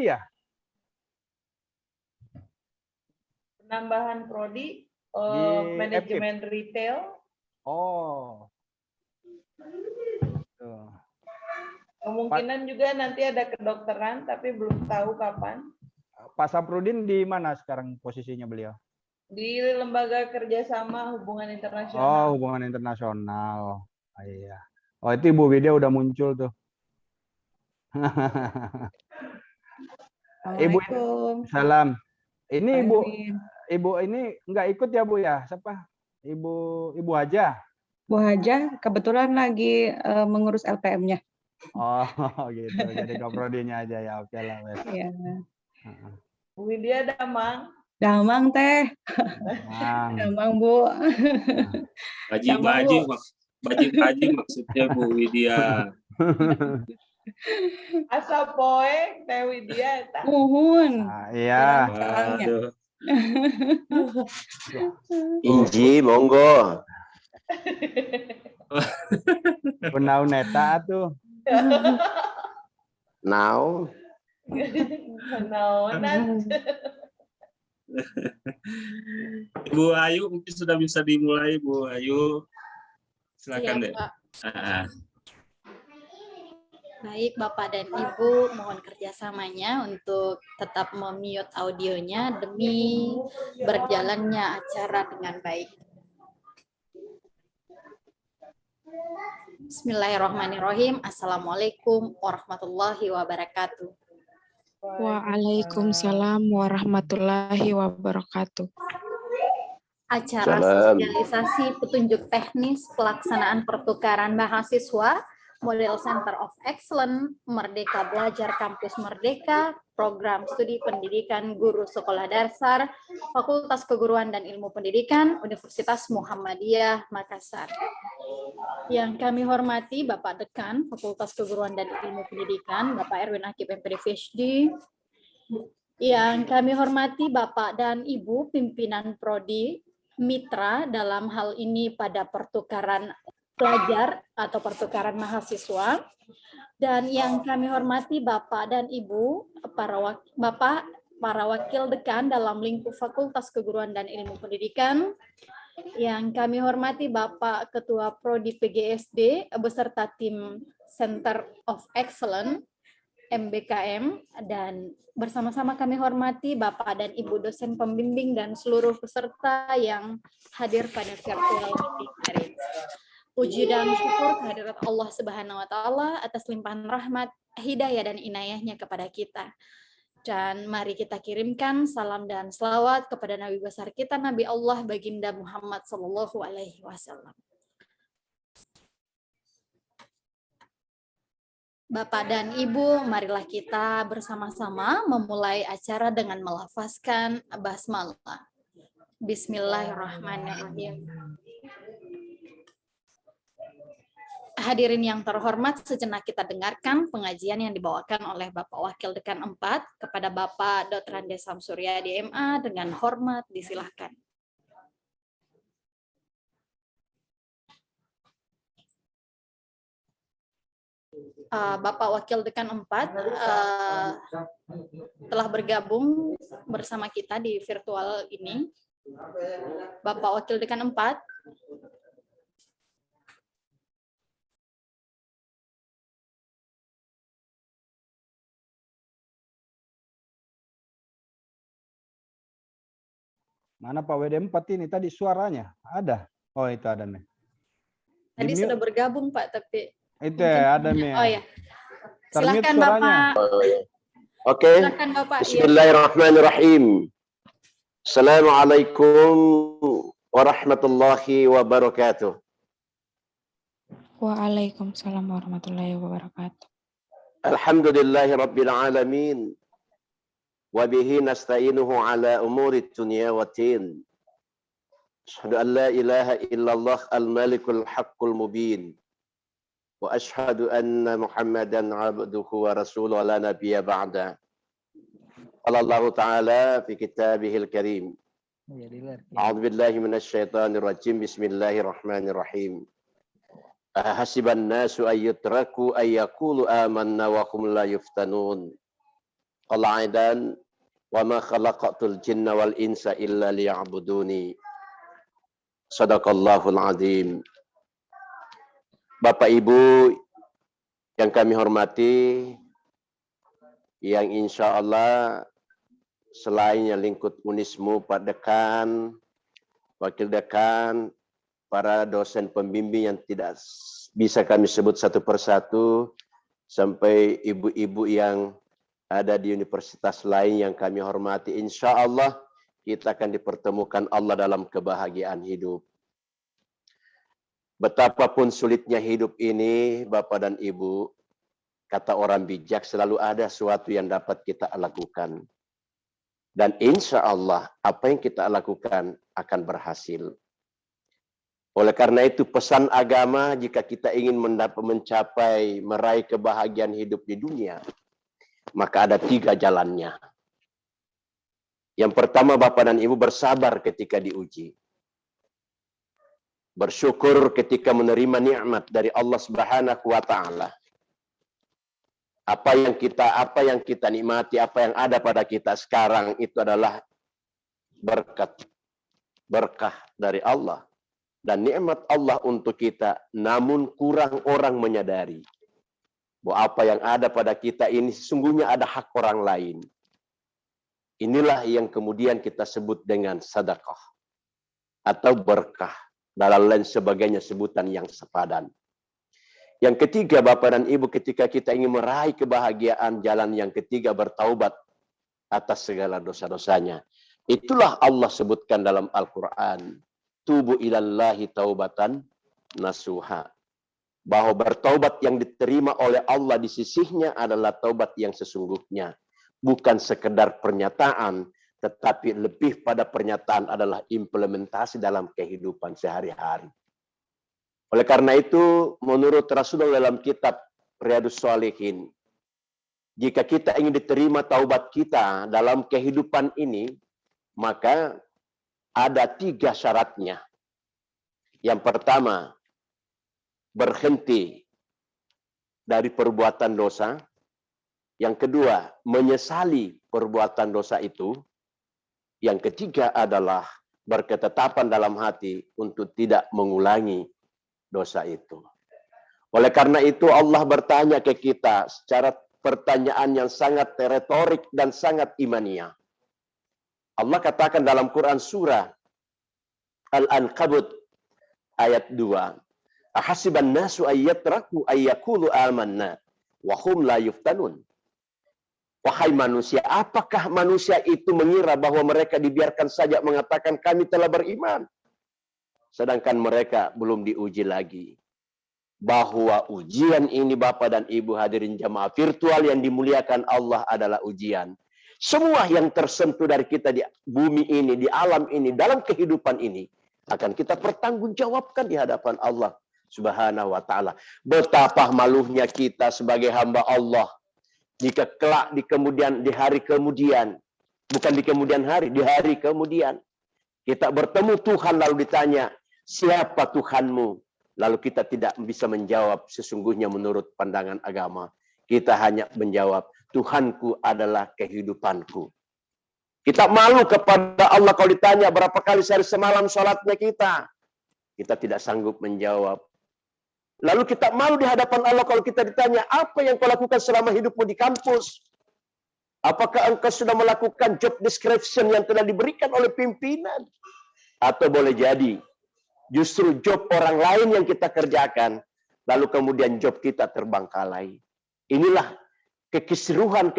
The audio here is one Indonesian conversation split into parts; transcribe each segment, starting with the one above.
ya? Penambahan prodi Di manajemen retail. Oh. Tuh. Kemungkinan juga nanti ada kedokteran, tapi belum tahu kapan. Pak Saprudin di mana sekarang posisinya beliau? Di lembaga kerjasama hubungan internasional. Oh, hubungan internasional. Oh, iya. Oh, itu Ibu Widya udah muncul tuh. Ibu, salam. Ini Ibu ini nggak ikut ya Bu ya? Siapa? Ibu Haja. Bu Haja kebetulan lagi mengurus LPM-nya. Oh gitu. Jadi koprodinya aja ya. Oke lah. Ya. Bu Widya Damang. Damang teh. Damang Bu. Haji maksudnya Bu Widya. Asa poe Teh Widya. Uhun. Iya. Inji monggo. Punau neta tuh. Now. Bu Ayu mungkin sudah bisa dimulai, Bu Ayu. Silakan deh. Baik, Bapak dan Ibu, mohon kerjasamanya untuk tetap memute audionya demi berjalannya acara dengan baik. Bismillahirrahmanirrahim. Assalamualaikum warahmatullahi wabarakatuh. Waalaikumsalam warahmatullahi wabarakatuh. Acara sosialisasi petunjuk teknis pelaksanaan pertukaran mahasiswa Model Center of Excellence Merdeka Belajar Kampus Merdeka, Program Studi Pendidikan Guru Sekolah Dasar, Fakultas Keguruan dan Ilmu Pendidikan, Universitas Muhammadiyah Makassar. Yang kami hormati Bapak Dekan Fakultas Keguruan dan Ilmu Pendidikan, Bapak Erwin Akib MPD PhD. Yang kami hormati Bapak dan Ibu pimpinan Prodi Mitra dalam hal ini pada pertukaran pelajar atau pertukaran mahasiswa, dan yang kami hormati Bapak dan Ibu para wakil dekan dalam lingkup Fakultas Keguruan dan Ilmu Pendidikan, yang kami hormati Bapak Ketua Prodi PGSD beserta tim Center of Excellence MBKM, dan bersama-sama kami hormati Bapak dan Ibu dosen pembimbing dan seluruh peserta yang hadir pada virtual meeting hari ini. Puji dan syukur kehadirat Allah Subhanahu wa Ta'ala atas limpahan rahmat, hidayah, dan inayahnya kepada kita. Dan mari kita kirimkan salam dan selawat kepada Nabi besar kita, Nabi Allah Baginda Muhammad Sallallahu Alaihi Wasallam. Bapak dan Ibu, marilah kita bersama-sama memulai acara dengan melafazkan basmalah. Bismillahirrahmanirrahim. Hadirin yang terhormat, sejenak kita dengarkan pengajian yang dibawakan oleh Bapak Wakil Dekan 4 kepada Bapak Dr. Andes Samsuryadi MA dengan hormat disilahkan. Bapak Wakil Dekan 4 telah bergabung bersama kita di virtual ini. Bapak Wakil Dekan 4. Mana Pak WD4 ini tadi suaranya? Ada? Oh, itu ada nih. Tadi sudah bergabung Pak, tapi itu ya, ada nih. Oh ya. Silakan Bapak. Oke. Silakan Bapak. Bismillahirrahmanirrahim. Assalamualaikum warahmatullahi wabarakatuh. Waalaikumsalam warahmatullahi wabarakatuh. Alhamdulillahirabbil alamin. وبه نستعينه على أمور الدنيا والدين أشهد أن لا إله إلا الله الملك الحق المبين وأشهد أن محمدا عبده ورسوله لا نبي بعده قال الله تعالى في كتابه الكريم أعوذ بالله من الشيطان الرجيم بسم الله الرحمن الرحيم أحسب الناس أن يتركوا أن يقولوا آمنا وهم لا يفتنون qala'idan wa ma khalaqatul jinna wal insa illa liya'buduni. Sadaqallahul azim. Bapak Ibu yang kami hormati, yang insya Allah selainnya lingkup Unismu, Pak Dekan, Wakil Dekan, para dosen pembimbing yang tidak bisa kami sebut satu persatu, sampai ibu-ibu yang ada di universitas lain yang kami hormati, insya Allah kita akan dipertemukan Allah dalam kebahagiaan hidup. Betapapun sulitnya hidup ini, Bapak dan Ibu, kata orang bijak, selalu ada sesuatu yang dapat kita lakukan. Dan insya Allah, apa yang kita lakukan akan berhasil. Oleh karena itu, pesan agama, jika kita ingin mencapai, meraih kebahagiaan hidup di dunia, maka ada 3 jalannya. Yang pertama, Bapak dan Ibu bersabar ketika diuji. Bersyukur ketika menerima nikmat dari Allah Subhanahu wa taala. Apa yang kita nikmati, apa yang ada pada kita sekarang itu adalah berkah dari Allah dan nikmat Allah untuk kita, namun kurang orang menyadari bahwa apa yang ada pada kita ini sesungguhnya ada hak orang lain. Inilah yang kemudian kita sebut dengan sedekah atau berkah, dan lain sebagainya sebutan yang sepadan. Yang ketiga, Bapak dan Ibu, ketika kita ingin meraih kebahagiaan, jalan yang ketiga bertaubat atas segala dosa-dosanya. Itulah Allah sebutkan dalam Al-Quran. Tubu ilallahi taubatan nasuha. Bahwa bertaubat yang diterima oleh Allah di sisinya adalah taubat yang sesungguhnya. Bukan sekedar pernyataan, tetapi lebih pada pernyataan adalah implementasi dalam kehidupan sehari-hari. Oleh karena itu, menurut Rasulullah dalam kitab Riyadhus Shalihin, jika kita ingin diterima taubat kita dalam kehidupan ini, maka ada 3 syaratnya. Yang pertama, berhenti dari perbuatan dosa. Yang kedua, menyesali perbuatan dosa itu. Yang ketiga adalah berketetapan dalam hati untuk tidak mengulangi dosa itu. Oleh karena itu Allah bertanya ke kita secara pertanyaan yang sangat retorik dan sangat imaniah. Allah katakan dalam Quran surah Al-Ankabut ayat 2. Ahasiban nasu ayyatraku ayyakulu amanna wa hum la yuftanun. Wahai manusia, apakah manusia itu mengira bahwa mereka dibiarkan saja mengatakan kami telah beriman? Sedangkan mereka belum diuji lagi. Bahwa ujian ini Bapak dan Ibu hadirin jamaah virtual yang dimuliakan Allah adalah ujian. Semua yang tersentuh dari kita di bumi ini, di alam ini, dalam kehidupan ini, akan kita pertanggungjawabkan di hadapan Allah Subhanahu wa ta'ala. Betapa malunya kita sebagai hamba Allah. Jika kelak di hari kemudian, bukan di kemudian hari, di hari kemudian, kita bertemu Tuhan lalu ditanya, siapa Tuhanmu? Lalu kita tidak bisa menjawab sesungguhnya menurut pandangan agama. Kita hanya menjawab, Tuhanku adalah kehidupanku. Kita malu kepada Allah kalau ditanya berapa kali sehari semalam sholatnya kita. Kita tidak sanggup menjawab. Lalu kita malu di hadapan Allah kalau kita ditanya, apa yang kau lakukan selama hidupmu di kampus? Apakah engkau sudah melakukan job description yang telah diberikan oleh pimpinan? Atau boleh jadi, justru job orang lain yang kita kerjakan, lalu kemudian job kita terbengkalai. Inilah kekisruhan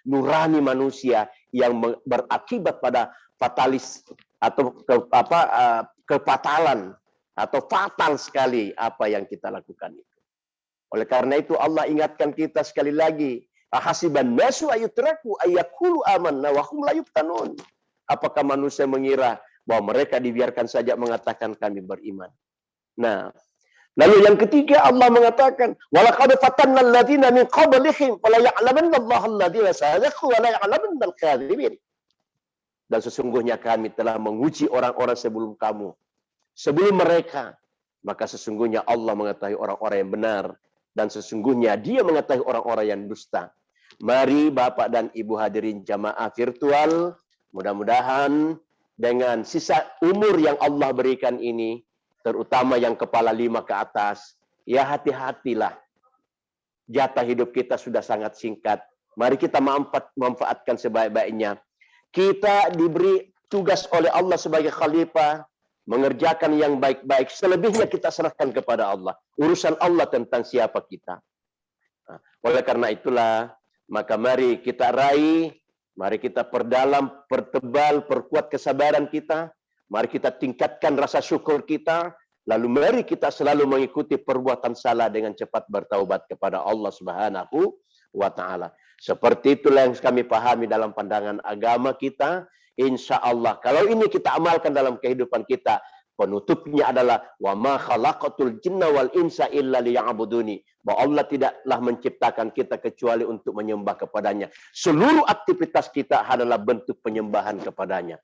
nurani manusia yang berakibat pada fatalis atau kefatalan. Atau fatal sekali apa yang kita lakukan itu. Oleh karena itu Allah ingatkan kita sekali lagi. Ahasiban nasu ayutraku ayyakulu amanna wa hum la yuftanun. Apakah manusia mengira bahwa mereka dibiarkan saja mengatakan kami beriman? Nah, lalu yang ketiga Allah mengatakan, walaqad fatanna alladziina min qablihim fala ya'lamanna Allahu alladziina sadaqu wa la ya'lamanna al-kadzibin. Dan sesungguhnya kami telah menguji orang-orang sebelum kamu. Sebelum mereka, maka sesungguhnya Allah mengetahui orang-orang yang benar. Dan sesungguhnya dia mengetahui orang-orang yang dusta. Mari Bapak dan Ibu hadirin jamaah virtual, mudah-mudahan dengan sisa umur yang Allah berikan ini, terutama yang kepala 5 ke atas, ya hati-hatilah. Jatah hidup kita sudah sangat singkat. Mari kita manfaatkan sebaik-baiknya. Kita diberi tugas oleh Allah sebagai khalifah, mengerjakan yang baik-baik. Selebihnya kita serahkan kepada Allah. Urusan Allah tentang siapa kita. Oleh karena itulah, maka mari kita raih, mari kita perdalam, pertebal, perkuat kesabaran kita. Mari kita tingkatkan rasa syukur kita. Lalu mari kita selalu mengikuti perbuatan salah dengan cepat bertaubat kepada Allah Subhanahu wa Ta'ala. Seperti itulah yang kami pahami dalam pandangan agama kita. Insya Allah, kalau ini kita amalkan dalam kehidupan kita, penutupnya adalah wa ma khalaqatul jinna wal insa illa liya'buduni. Bahwa Allah tidaklah menciptakan kita kecuali untuk menyembah kepadanya. Seluruh aktivitas kita adalah bentuk penyembahan kepadanya.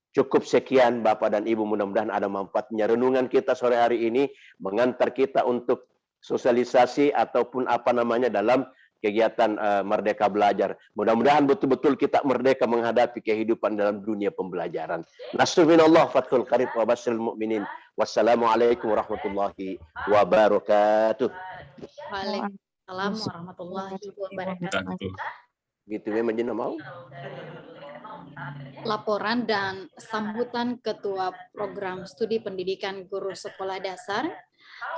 Cukup sekian Bapak dan Ibu, mudah-mudahan ada manfaatnya. Renungan kita sore hari ini mengantar kita untuk sosialisasi ataupun apa namanya dalam kegiatan Merdeka Belajar. Mudah-mudahan betul-betul kita merdeka menghadapi kehidupan dalam dunia pembelajaran. Nasrullah fathul qarib wa basyiril mu'minin. Wassalamualaikum warahmatullahi wabarakatuh. Waalaikumsalam warahmatullahi wabarakatuh. Gitu memang jenah mau. Laporan dan sambutan Ketua Program Studi Pendidikan Guru Sekolah Dasar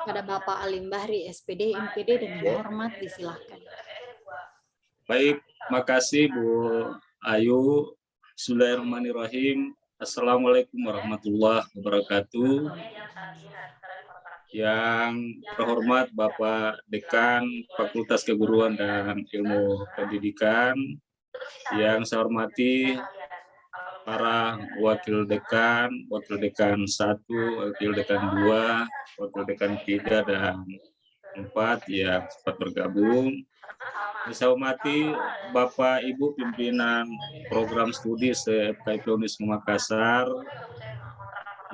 kepada Bapak Alim Bahri, SPD, MPD, dengan hormat disilahkan. Baik, makasih Bu Ayu. Bismillahirrahmanirrahim. Assalamualaikum warahmatullahi wabarakatuh. Yang terhormat Bapak Dekan Fakultas Keguruan dan Ilmu Pendidikan, yang saya hormati para wakil dekan 1, wakil dekan 2, wakil dekan 3 dan 4 yang sempat bergabung. Saya hormati Bapak Ibu pimpinan program studi FKIP Unisma Makassar.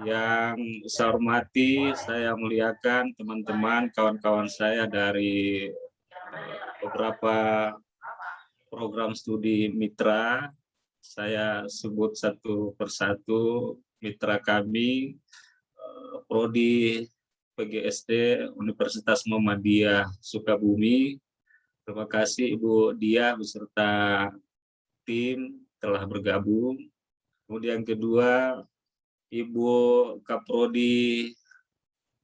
Yang saya hormati, saya muliakan teman-teman, kawan-kawan saya dari beberapa program studi mitra. Saya sebut satu persatu mitra kami, Prodi PGSD Universitas Muhammadiyah Sukabumi. Terima kasih Ibu Dia beserta tim telah bergabung. Kemudian kedua, Ibu Kaprodi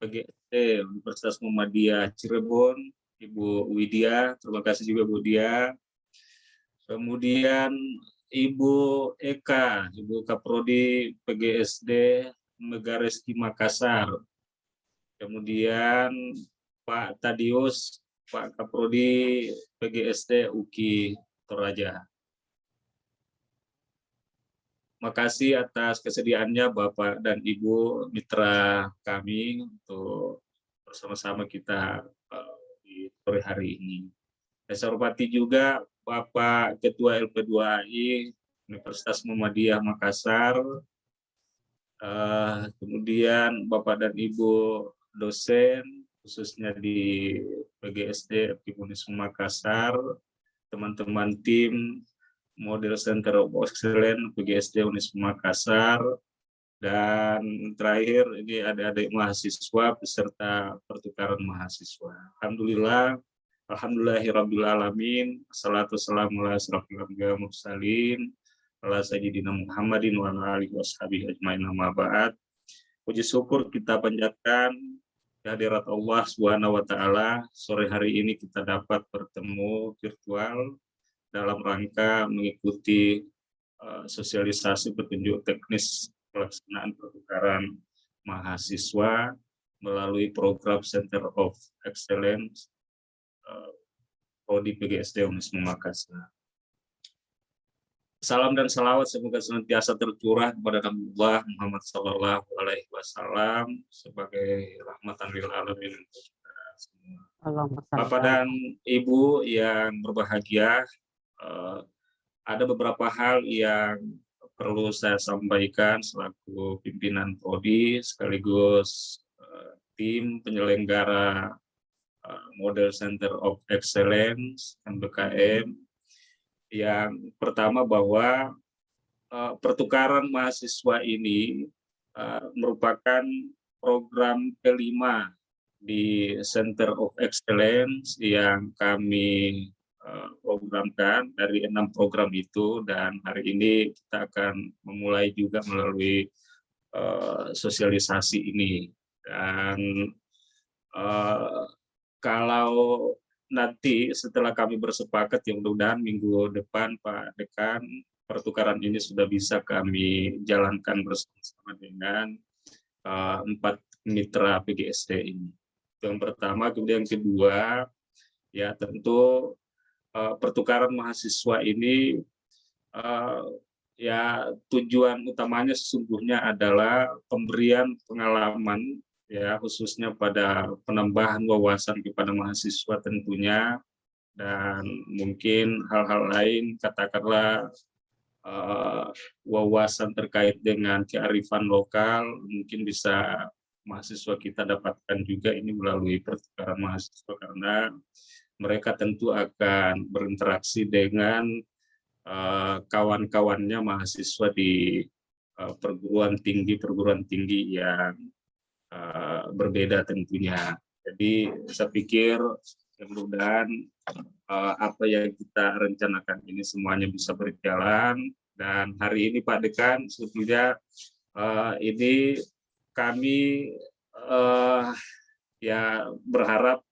PGSD Universitas Muhammadiyah Cirebon, Ibu Widya. Terima kasih juga Bu Dia. Kemudian Ibu Eka, Ibu Kaprodi PGSD Megareski Makassar. Kemudian Pak Tadius, Pak Kaprodi PGSD UKI Toraja. Makasih atas kesediaannya Bapak dan Ibu mitra kami untuk bersama-sama kita di sore hari ini. Saya hormati juga Bapak Ketua LP2AI Universitas Muhammadiyah Makassar, kemudian Bapak dan Ibu dosen, khususnya di PGSD Unisma Makassar, teman-teman tim Model Center of Excellence PGSD Unisma Makassar, dan terakhir ini adik-adik mahasiswa beserta pertukaran mahasiswa. Alhamdulillahirabbil alamin. Wassalatu wassalamu ala asyrofil anbiya'i wal mursalin ala sayyidina Muhammadin wa ala alihi washabihi ajmain, amma ba'd. Puji syukur kita panjatkan kehadirat Allah Subhanahu wa taala. Sore hari ini kita dapat bertemu virtual dalam rangka mengikuti sosialisasi petunjuk teknis pelaksanaan pertukaran mahasiswa melalui program Center of Excellence Prodi PGSD Unisma Makassar. Salam dan salawat semoga senantiasa tercurah kepada Nabi Muhammad Sallallahu Alaihi Wasallam sebagai rahmatan lil alamin. Bapak dan Ibu yang berbahagia, ada beberapa hal yang perlu saya sampaikan selaku pimpinan Prodi sekaligus tim penyelenggara Model Center of Excellence MBKM Yang pertama bahwa pertukaran mahasiswa ini merupakan program kelima di Center of Excellence yang kami programkan dari 6 program itu, dan hari ini kita akan memulai juga melalui sosialisasi ini. Dan kalau nanti setelah kami bersepakat, yang mudah-mudahan minggu depan Pak Dekan, pertukaran ini sudah bisa kami jalankan bersama dengan 4 mitra PGSD ini. Yang pertama, kemudian yang kedua, ya tentu pertukaran mahasiswa ini ya tujuan utamanya sesungguhnya adalah pemberian pengalaman, ya khususnya pada penambahan wawasan kepada mahasiswa tentunya, dan mungkin hal-hal lain, katakanlah wawasan terkait dengan kearifan lokal mungkin bisa mahasiswa kita dapatkan juga ini melalui pertukaran mahasiswa, karena mereka tentu akan berinteraksi dengan kawan-kawannya mahasiswa di perguruan tinggi yang berbeda tentunya. Jadi saya pikir mudah-mudahan apa yang kita rencanakan ini semuanya bisa berjalan. Dan hari ini Pak Dekan, sebetulnya ini kami ya berharap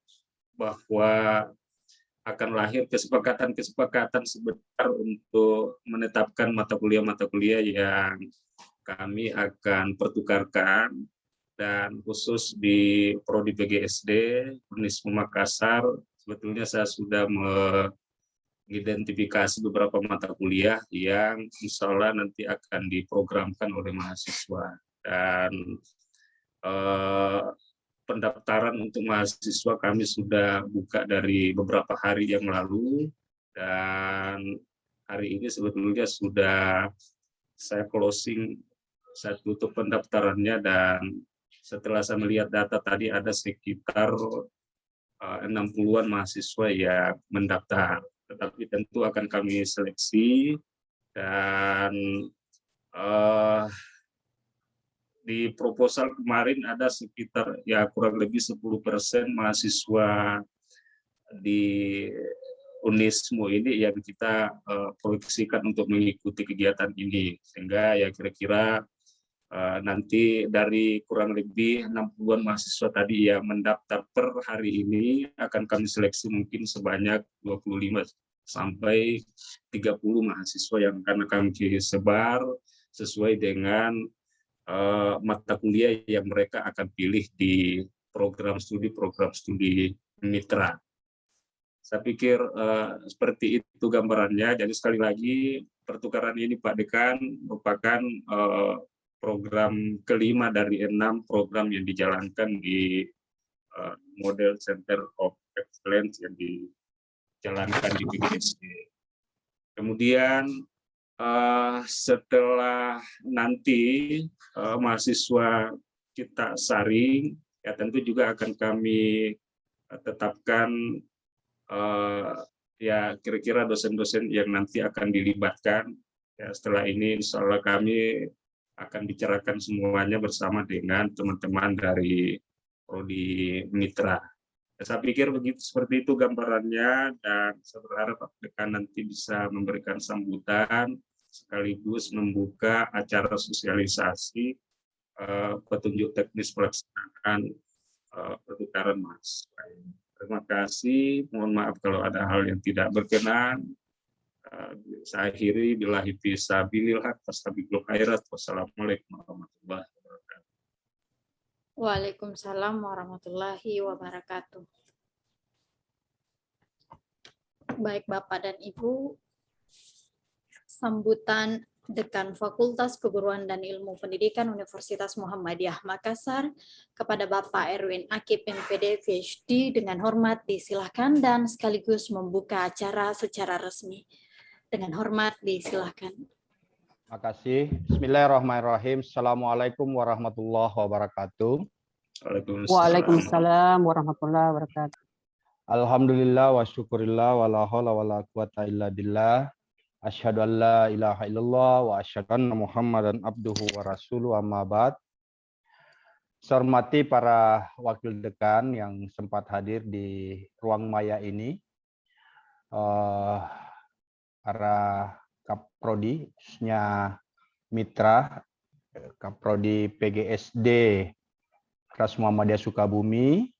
bahwa akan lahir kesepakatan sebentar untuk menetapkan mata kuliah yang kami akan pertukarkan, dan khusus di Prodi PGSD Unismu Makassar sebetulnya saya sudah mengidentifikasi beberapa mata kuliah yang insya Allah nanti akan diprogramkan oleh mahasiswa, dan pendaftaran untuk mahasiswa kami sudah buka dari beberapa hari yang lalu, dan hari ini sebetulnya sudah saya closing, saya tutup pendaftarannya, dan setelah saya melihat data tadi ada sekitar 60-an mahasiswa yang mendaftar, tetapi tentu akan kami seleksi, dan di proposal kemarin ada sekitar ya kurang lebih 10% mahasiswa di Unismu ini yang kita proyeksikan untuk mengikuti kegiatan ini, sehingga ya kira-kira nanti dari kurang lebih 60-an mahasiswa tadi yang mendaftar per hari ini akan kami seleksi mungkin sebanyak 25 sampai 30 mahasiswa yang akan kami sebar sesuai dengan mata kuliah yang mereka akan pilih di program studi mitra. Saya pikir seperti itu gambarannya. Jadi sekali lagi pertukaran ini Pak Dekan merupakan program kelima dari 6 program yang dijalankan di model Center of Excellence yang dijalankan di PGSD. Kemudian setelah nanti mahasiswa kita saring, ya tentu juga akan kami tetapkan ya kira-kira dosen-dosen yang nanti akan dilibatkan. Ya, setelah ini insya Allah kami akan bicarakan semuanya bersama dengan teman-teman dari Prodi Mitra. Saya pikir begitu, seperti itu gambarannya, dan saya berharap Pak Dekan nanti bisa memberikan sambutan sekaligus membuka acara sosialisasi petunjuk teknis pelaksanaan pertukaran mahasiswa. Terima kasih, mohon maaf kalau ada hal yang tidak berkenan. Saya akhiri, billahi fisabilil haq, fastabiqul khairat. Wassalamualaikum warahmatullahi wabarakatuh. Waalaikumsalam warahmatullahi wabarakatuh. Baik Bapak dan Ibu, sambutan Dekan Fakultas Keguruan dan Ilmu Pendidikan Universitas Muhammadiyah Makassar kepada Bapak Erwin Akip MPD PhD dengan hormat disilahkan dan sekaligus membuka acara secara resmi. Dengan hormat disilahkan. Terima kasih. Bismillahirrahmanirrahim. Assalamualaikum warahmatullahi wabarakatuh. Waalaikumsalam warahmatullahi wabarakatuh. Alhamdulillah wa syukurillah wa la haula wa la quwata illa billah. Asyhadu an la ilaha illallah wa asyhadu anna Muhammadan abduhu wa rasuluhu amma ba'd. Saya hormati para wakil dekan yang sempat hadir di ruang maya ini, para Kaprodi, khususnya mitra Kaprodi PGSD Keras Muhammadiyah Sukabumi,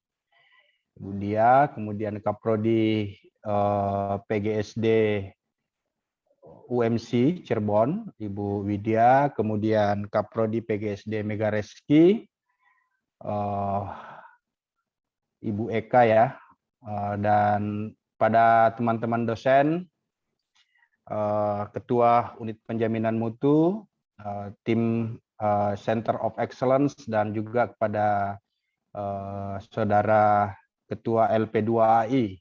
Ibu Dia, kemudian Kaprodi PGSD UMC Cirebon, Ibu Widya, kemudian Kaprodi PGSD Megareski, Ibu Eka ya, dan pada teman-teman dosen, Ketua Unit Penjaminan Mutu, tim Center of Excellence, dan juga kepada Saudara Ketua LP2AI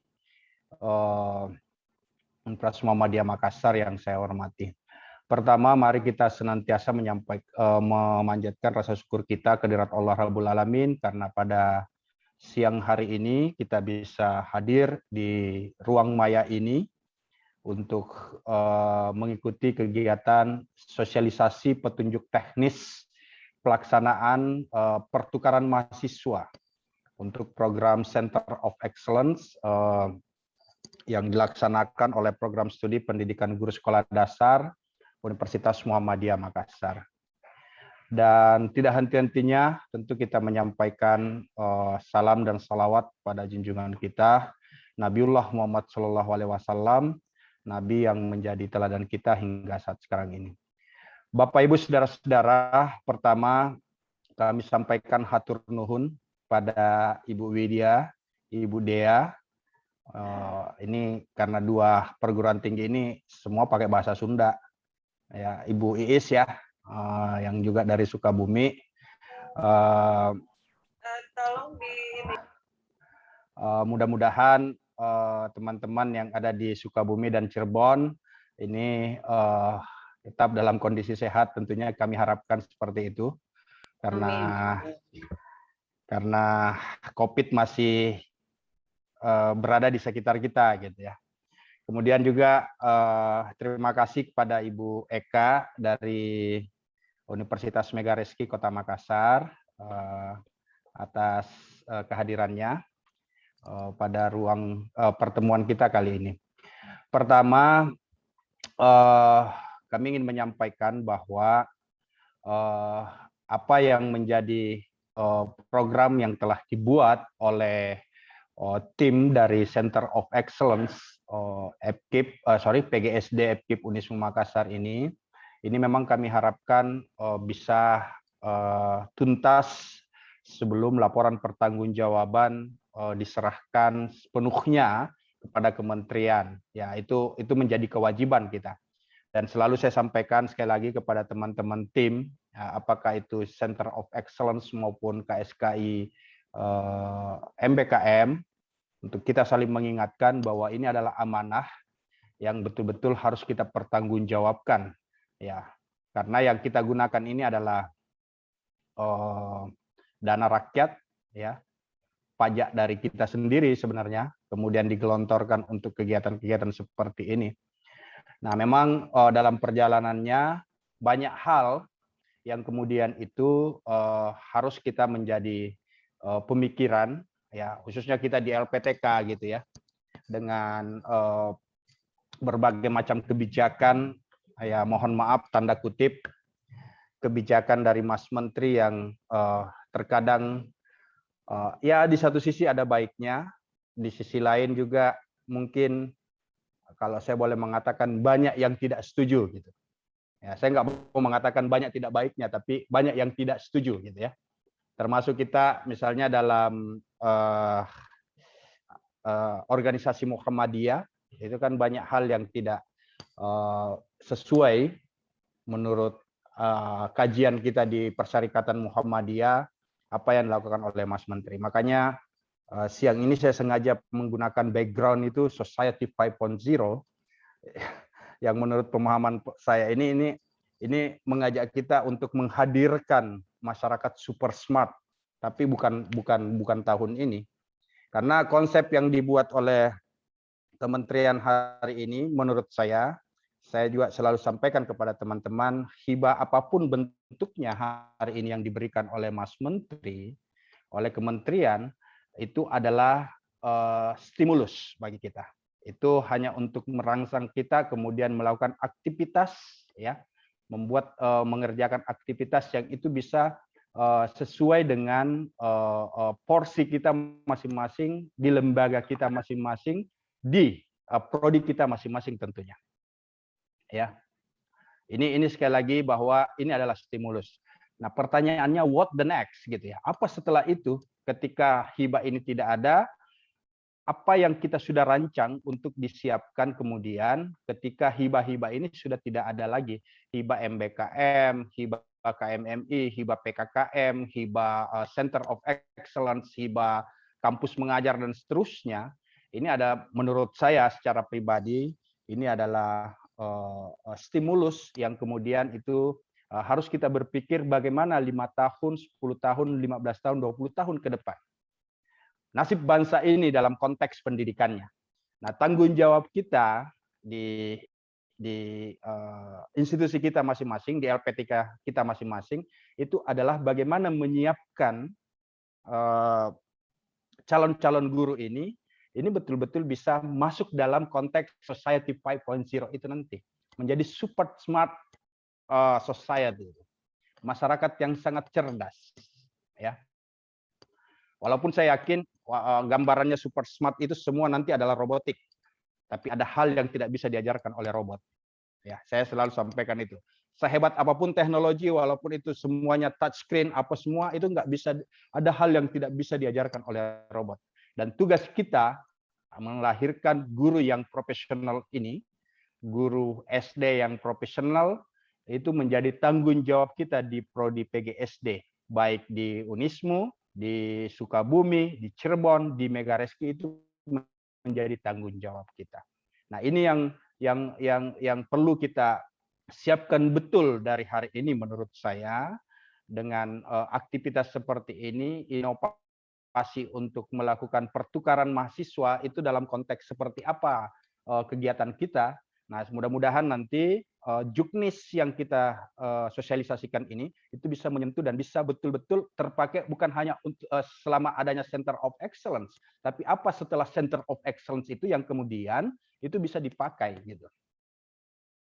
Universitas Muhammadiyah Makassar yang saya hormati. Pertama, mari kita senantiasa memanjatkan rasa syukur kita kehadirat Allah Rabbul Alamin karena pada siang hari ini kita bisa hadir di ruang maya ini untuk mengikuti kegiatan sosialisasi petunjuk teknis pelaksanaan pertukaran mahasiswa untuk program Center of Excellence yang dilaksanakan oleh program studi pendidikan guru sekolah dasar Universitas Muhammadiyah Makassar. Dan tidak henti-hentinya tentu kita menyampaikan salam dan salawat pada junjungan kita Nabiullah Muhammad SAW, Nabi yang menjadi teladan kita hingga saat sekarang ini. Bapak Ibu saudara-saudara, pertama kami sampaikan hatur nuhun pada Ibu Widya, Ibu Dea. Ini karena dua perguruan tinggi ini semua pakai bahasa Sunda. Ya, Ibu Iis ya, yang juga dari Sukabumi. Tolong di Mudah-mudahan teman-teman yang ada di Sukabumi dan Cirebon ini tetap dalam kondisi sehat, tentunya kami harapkan seperti itu karena COVID masih berada di sekitar kita gitu ya. Kemudian juga terima kasih kepada Ibu Eka dari Universitas Megareski Kota Makassar atas kehadirannya pada ruang pertemuan kita kali ini. Pertama, kami ingin menyampaikan bahwa apa yang menjadi program yang telah dibuat oleh tim dari Center of Excellence PGSD FKIP Unismu Makassar ini memang kami harapkan bisa tuntas sebelum laporan pertanggungjawaban diserahkan sepenuhnya kepada kementerian. Ya, itu menjadi kewajiban kita. Dan selalu saya sampaikan sekali lagi kepada teman-teman tim, apakah itu Center of Excellence maupun KSKI MBKM, untuk kita saling mengingatkan bahwa ini adalah amanah yang betul-betul harus kita pertanggungjawabkan, ya, karena yang kita gunakan ini adalah dana rakyat, ya, pajak dari kita sendiri sebenarnya, kemudian digelontorkan untuk kegiatan-kegiatan seperti ini. Nah, memang dalam perjalanannya banyak hal yang kemudian itu harus kita menjadi pemikiran, ya, khususnya kita di LPTK gitu ya, dengan berbagai macam kebijakan, ya, mohon maaf tanda kutip kebijakan dari Mas Menteri yang terkadang ya di satu sisi ada baiknya, di sisi lain juga mungkin kalau saya boleh mengatakan banyak yang tidak setuju gitu. Ya, saya nggak mau mengatakan banyak tidak baiknya, tapi banyak yang tidak setuju gitu ya. Termasuk kita misalnya dalam organisasi Muhammadiyah, itu kan banyak hal yang tidak sesuai menurut kajian kita di Persyarikatan Muhammadiyah, apa yang dilakukan oleh Mas Menteri. Makanya siang ini saya sengaja menggunakan background itu Society 5.0, yang menurut pemahaman saya ini mengajak kita untuk menghadirkan masyarakat super smart, tapi bukan tahun ini. Karena konsep yang dibuat oleh kementerian hari ini menurut saya saya juga selalu sampaikan kepada teman-teman, hibah apapun bentuknya hari ini yang diberikan oleh Mas Menteri, oleh kementerian, itu adalah stimulus bagi kita. Itu hanya untuk merangsang kita kemudian melakukan aktivitas, ya, mengerjakan aktivitas yang itu bisa sesuai dengan porsi kita masing-masing, di lembaga kita masing-masing, di prodi kita masing-masing tentunya. Ya, ini sekali lagi bahwa ini adalah stimulus. Nah, pertanyaannya what the next gitu ya? Apa setelah itu ketika hibah ini tidak ada? Apa yang kita sudah rancang untuk disiapkan kemudian ketika hibah-hibah ini sudah tidak ada lagi? Hibah MBKM, hibah KMMI, hibah PKKM, hibah Center of Excellence, hibah kampus mengajar dan seterusnya. Ini ada, menurut saya secara pribadi, ini adalah stimulus yang kemudian itu harus kita berpikir bagaimana 5 tahun, 10 tahun, 15 tahun, 20 tahun ke depan. Nasib bangsa ini dalam konteks pendidikannya. Nah, tanggung jawab kita di institusi kita masing-masing, di LPTK kita masing-masing, itu adalah bagaimana menyiapkan calon-calon guru ini betul-betul bisa masuk dalam konteks Society 5.0 itu nanti. Menjadi super smart society. Masyarakat yang sangat cerdas. Ya. Walaupun saya yakin gambarannya super smart itu semua nanti adalah robotik. Tapi ada hal yang tidak bisa diajarkan oleh robot. Ya, saya selalu sampaikan itu. Sehebat apapun teknologi, walaupun itu semuanya touchscreen, apa semua, itu nggak bisa, ada hal yang tidak bisa diajarkan oleh robot. Dan tugas kita melahirkan guru yang profesional ini, guru SD yang profesional, itu menjadi tanggung jawab kita di Prodi PGSD, baik di Unismu, di Sukabumi, di Cirebon, di Megareski, itu menjadi tanggung jawab kita. Nah, ini yang perlu kita siapkan betul dari hari ini menurut saya, dengan aktivitas seperti ini, inovasi untuk melakukan pertukaran mahasiswa itu dalam konteks seperti apa kegiatan kita. Nah, mudah-mudahan nanti juknis yang kita sosialisasikan ini itu bisa menyentuh dan bisa betul-betul terpakai bukan hanya untuk selama adanya Center of Excellence, tapi apa setelah Center of Excellence itu yang kemudian itu bisa dipakai gitu.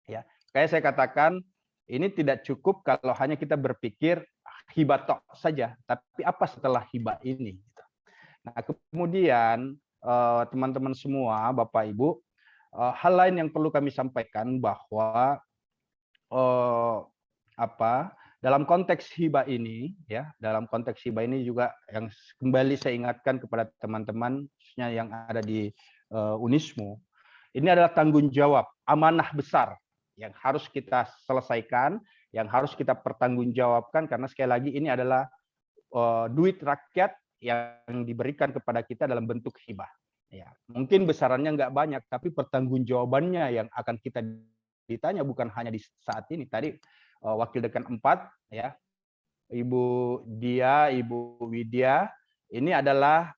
Ya, kayak saya katakan, ini tidak cukup kalau hanya kita berpikir hibah tok saja, tapi apa setelah hibah ini? Nah, kemudian teman-teman semua, Bapak Ibu, hal lain yang perlu kami sampaikan bahwa dalam konteks hibah ini, ya, dalam konteks hibah ini juga yang kembali saya ingatkan kepada teman-teman khususnya yang ada di Unismu, ini adalah tanggung jawab, amanah besar yang harus kita selesaikan, yang harus kita pertanggungjawabkan, karena sekali lagi ini adalah duit rakyat yang diberikan kepada kita dalam bentuk hibah. Ya, mungkin besarannya nggak banyak, tapi pertanggungjawabannya yang akan kita ditanya bukan hanya di saat ini. Tadi Wakil Dekan 4, ya, Ibu Dia, Ibu Widya, ini adalah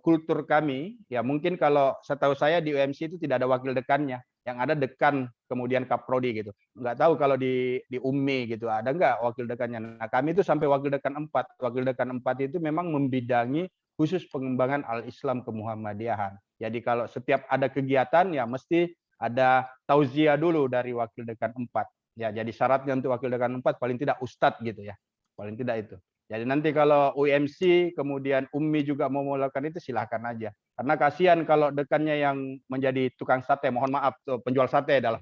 kultur kami. Ya, mungkin kalau setahu saya di UMC itu tidak ada wakil dekannya, yang ada dekan kemudian kaprodi gitu. Nggak tahu kalau di UMI gitu ada nggak wakil dekannya. Nah, kami itu sampai wakil dekan 4. Wakil dekan 4 itu memang membidangi khusus pengembangan al-Islam kemuhammadiyahan. Jadi kalau setiap ada kegiatan ya mesti ada tauziah dulu dari wakil dekan 4. Ya, jadi syaratnya untuk wakil dekan 4 paling tidak ustadz gitu ya. Paling tidak itu. Jadi nanti kalau UMC kemudian UMI juga mau melakukan itu silahkan aja. Karena kasihan kalau dekannya yang menjadi tukang sate, mohon maaf penjual sate dalam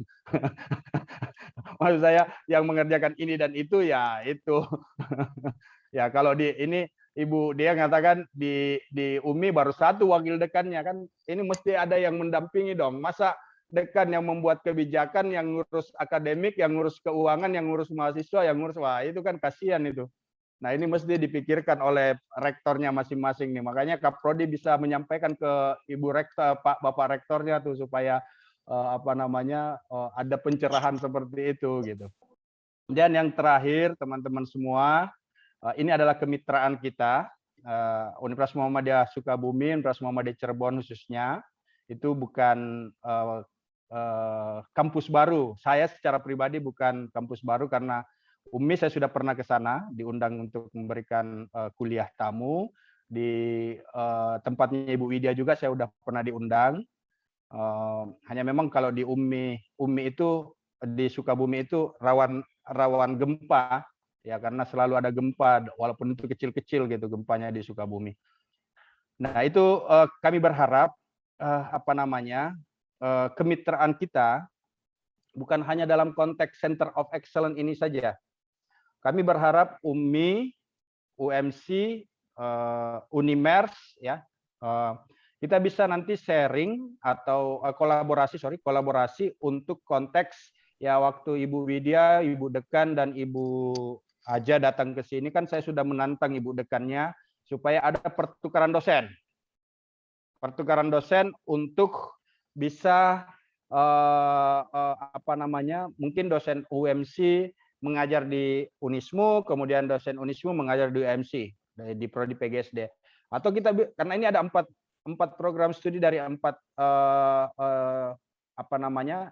maksud saya yang mengerjakan ini dan itu ya itu. Ya kalau di ini Ibu dia mengatakan di UMI baru satu wakil dekannya kan, ini mesti ada yang mendampingi dong. Masa dekan yang membuat kebijakan, yang ngurus akademik, yang ngurus keuangan, yang ngurus mahasiswa, yang ngurus, wah itu kan kasihan itu. Nah ini mesti dipikirkan oleh rektornya masing-masing nih. Makanya Kaprodi bisa menyampaikan ke Ibu Rektor, Bapak Rektornya tuh supaya ada pencerahan seperti itu gitu. Dan yang terakhir teman-teman semua, ini adalah kemitraan kita, Universitas Muhammadiyah Sukabumi, Universitas Muhammadiyah Cirebon khususnya, itu bukan kampus baru. Saya secara pribadi bukan kampus baru karena UMI saya sudah pernah ke sana, diundang untuk memberikan kuliah tamu. Di tempatnya Ibu Widya juga saya sudah pernah diundang. Hanya memang kalau di UMI itu di Sukabumi itu rawan gempa, ya karena selalu ada gempa walaupun itu kecil-kecil gitu gempanya di Sukabumi. Nah itu kami berharap kemitraan kita bukan hanya dalam konteks Center of Excellence ini saja. Kami berharap UMI, UMC, Unimers, ya kita bisa nanti sharing atau kolaborasi untuk konteks ya waktu Ibu Widya, Ibu Dekan dan Ibu Aja datang ke sini kan saya sudah menantang Ibu Dekannya supaya ada pertukaran dosen. Pertukaran dosen untuk bisa mungkin dosen UMC mengajar di Unismu, kemudian dosen Unismu mengajar di UMC di prodi PGSD. Atau kita karena ini ada empat program studi dari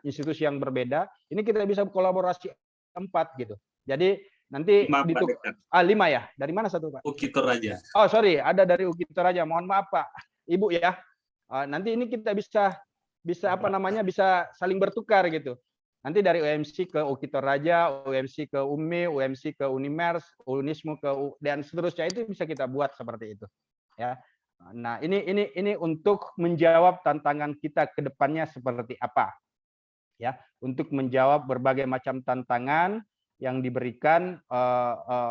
institusi yang berbeda, ini kita bisa kolaborasi 4 gitu. Jadi nanti 5 ya. Dari mana satu Pak? UKI Toraja. Oh sorry, ada dari UKI Toraja. Mohon maaf Pak, Ibu ya. Nanti ini kita bisa bisa saling bertukar gitu. Nanti dari UMC ke UKI Toraja, UMC ke UMI, UMC ke Unimers, Unismu ke dan seterusnya itu bisa kita buat seperti itu. Ya. Nah, ini untuk menjawab tantangan kita ke depannya seperti apa. Ya, untuk menjawab berbagai macam tantangan yang diberikan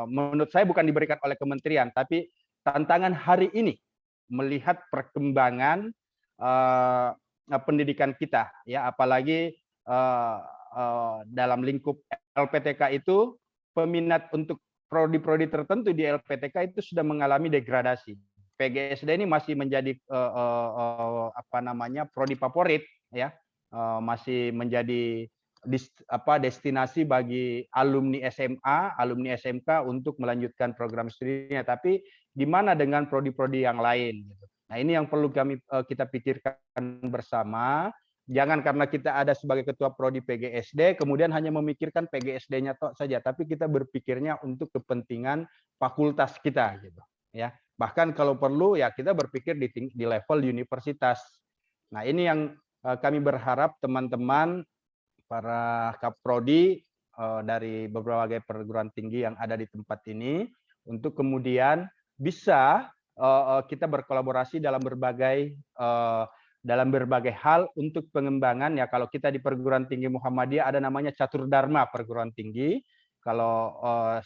menurut saya bukan diberikan oleh kementerian, tapi tantangan hari ini melihat perkembangan pendidikan kita ya, apalagi dalam lingkup LPTK itu peminat untuk prodi-prodi tertentu di LPTK itu sudah mengalami degradasi. PGSD ini masih menjadi prodi favorit ya, masih menjadi destinasi bagi alumni SMA, alumni SMK untuk melanjutkan program studinya. Tapi gimana dengan prodi-prodi yang lain? Nah ini yang perlu kita pikirkan bersama. Jangan karena kita ada sebagai ketua prodi PGSD, kemudian hanya memikirkan PGSD-nya saja, tapi kita berpikirnya untuk kepentingan fakultas kita, gitu. Ya, bahkan kalau perlu ya kita berpikir di level universitas. Nah ini yang kami berharap teman-teman para kaprodi dari berbagai perguruan tinggi yang ada di tempat ini untuk kemudian bisa kita berkolaborasi dalam berbagai hal untuk pengembangan ya. Kalau kita di perguruan tinggi Muhammadiyah ada namanya Catur Dharma perguruan tinggi. Kalau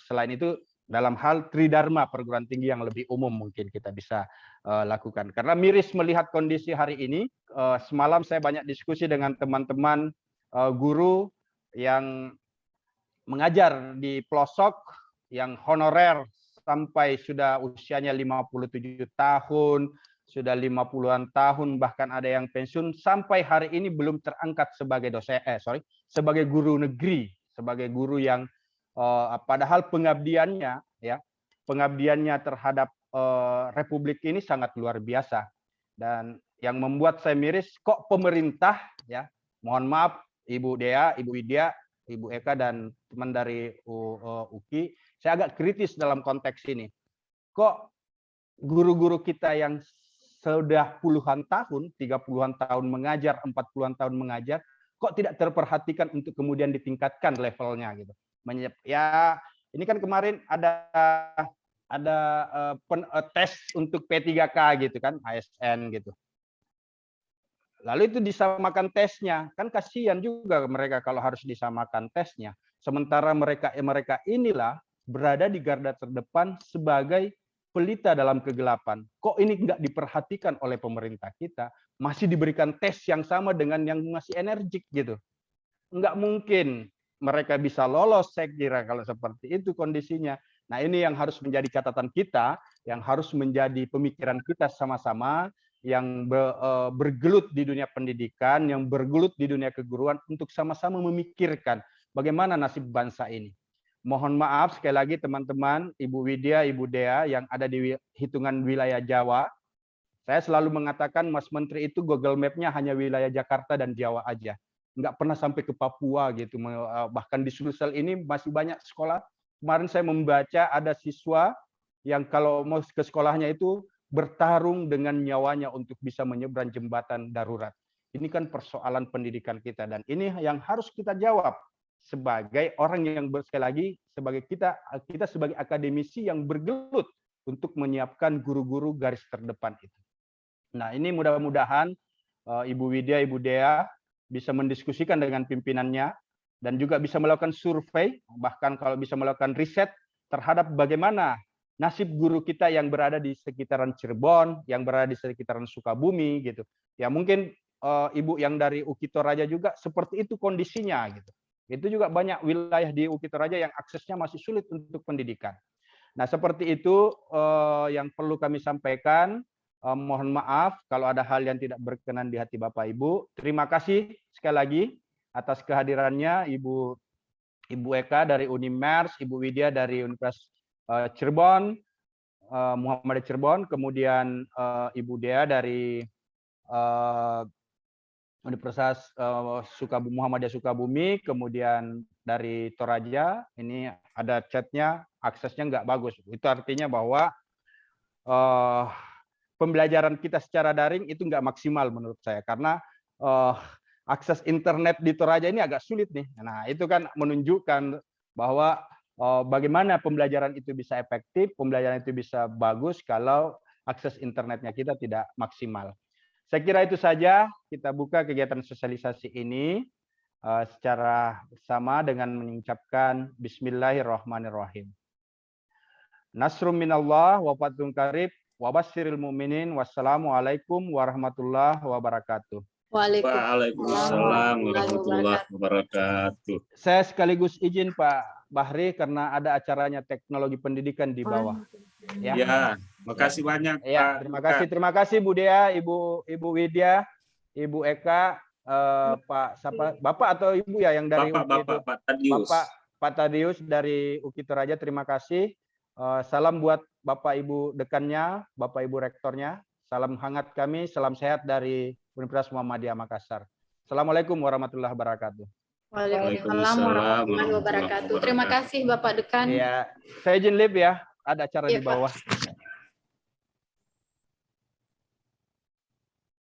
selain itu dalam hal Tridharma perguruan tinggi yang lebih umum mungkin kita bisa lakukan. Karena miris melihat kondisi hari ini. Semalam saya banyak diskusi dengan teman-teman guru yang mengajar di pelosok yang honorer sampai sudah usianya 57 tahun, sudah 50-an tahun, bahkan ada yang pensiun sampai hari ini belum terangkat sebagai sebagai guru negeri, sebagai guru yang padahal pengabdiannya terhadap Republik ini sangat luar biasa. Dan yang membuat saya miris kok pemerintah ya, mohon maaf Ibu Dea, Ibu Widya, Ibu Eka dan teman dari UKI, saya agak kritis dalam konteks ini. Kok guru-guru kita yang sudah puluhan tahun, 30-an tahun mengajar, 40-an tahun mengajar, kok tidak terperhatikan untuk kemudian ditingkatkan levelnya gitu. Ya, ini kan kemarin ada tes untuk P3K gitu kan, ASN gitu. Lalu itu disamakan tesnya, kan kasihan juga mereka kalau harus disamakan tesnya. Sementara mereka inilah berada di garda terdepan sebagai pelita dalam kegelapan. Kok ini nggak diperhatikan oleh pemerintah kita? Masih diberikan tes yang sama dengan yang masih energik gitu. Nggak mungkin mereka bisa lolos, saya kira kalau seperti itu kondisinya. Nah ini yang harus menjadi catatan kita, yang harus menjadi pemikiran kita sama-sama, yang bergelut di dunia pendidikan, yang bergelut di dunia keguruan untuk sama-sama memikirkan bagaimana nasib bangsa ini. Mohon maaf sekali lagi teman-teman, Ibu Widya, Ibu Dea yang ada di hitungan wilayah Jawa. Saya selalu mengatakan Mas Menteri itu Google Map-nya hanya wilayah Jakarta dan Jawa aja. nggak pernah sampai ke Papua gitu. Bahkan di Sulsel ini masih banyak sekolah. Kemarin saya membaca ada siswa yang kalau mau ke sekolahnya itu bertarung dengan nyawanya untuk bisa menyeberang jembatan darurat. Ini kan persoalan pendidikan kita, dan ini yang harus kita jawab sebagai orang yang sekali lagi sebagai kita sebagai akademisi yang bergelut untuk menyiapkan guru-guru garis terdepan itu. Nah, ini mudah-mudahan Ibu Widya, Ibu Dea bisa mendiskusikan dengan pimpinannya dan juga bisa melakukan survei, bahkan kalau bisa melakukan riset terhadap bagaimana nasib guru kita yang berada di sekitaran Cirebon, yang berada di sekitaran Sukabumi gitu. Ya mungkin Ibu yang dari UKI Toraja juga seperti itu kondisinya gitu. Itu juga banyak wilayah di UKI Toraja yang aksesnya masih sulit untuk pendidikan. Nah, seperti itu yang perlu kami sampaikan. Mohon maaf kalau ada hal yang tidak berkenan di hati Bapak Ibu. Terima kasih sekali lagi atas kehadirannya Ibu Eka dari Unimers, Ibu Widya dari Universitas Cirebon, Muhammadiyah Cirebon, kemudian Ibu Dea dari Universitas Muhammadiyah Sukabumi, kemudian dari Toraja. Ini ada chatnya, aksesnya nggak bagus. Itu artinya bahwa pembelajaran kita secara daring itu nggak maksimal menurut saya, karena akses internet di Toraja ini agak sulit nih. Nah, itu kan menunjukkan bahwa bagaimana pembelajaran itu bisa efektif, pembelajaran itu bisa bagus kalau akses internetnya kita tidak maksimal. Saya kira itu saja, kita buka kegiatan sosialisasi ini secara bersama dengan mengucapkan Bismillahirrahmanirrahim. Nasrum minallah wa fathun qarib wa basyiril mu'minin. Wassalamualaikum warahmatullahi wabarakatuh. Waalaikumsalam warahmatullahi wabarakatuh. Saya sekaligus izin Pak Bahri karena ada acaranya teknologi pendidikan di bawah. Ya, makasih banyak ya, Pak. Terima kasih Bu Dea, Ibu Widya, Ibu Eka, Bapak atau Ibu ya yang dari Pak Tadius. Pak Tadius dari UKI Toraja, terima kasih. Salam buat Bapak Ibu dekannya, Bapak Ibu rektornya. Salam hangat kami, salam sehat dari Universitas Muhammadiyah Makassar. Assalamualaikum warahmatullahi wabarakatuh. Waalaikumsalam warahmatullahi wabarakatuh. Terima kasih Bapak Dekan. Ya, saya izin live ya. Ada acara di bawah.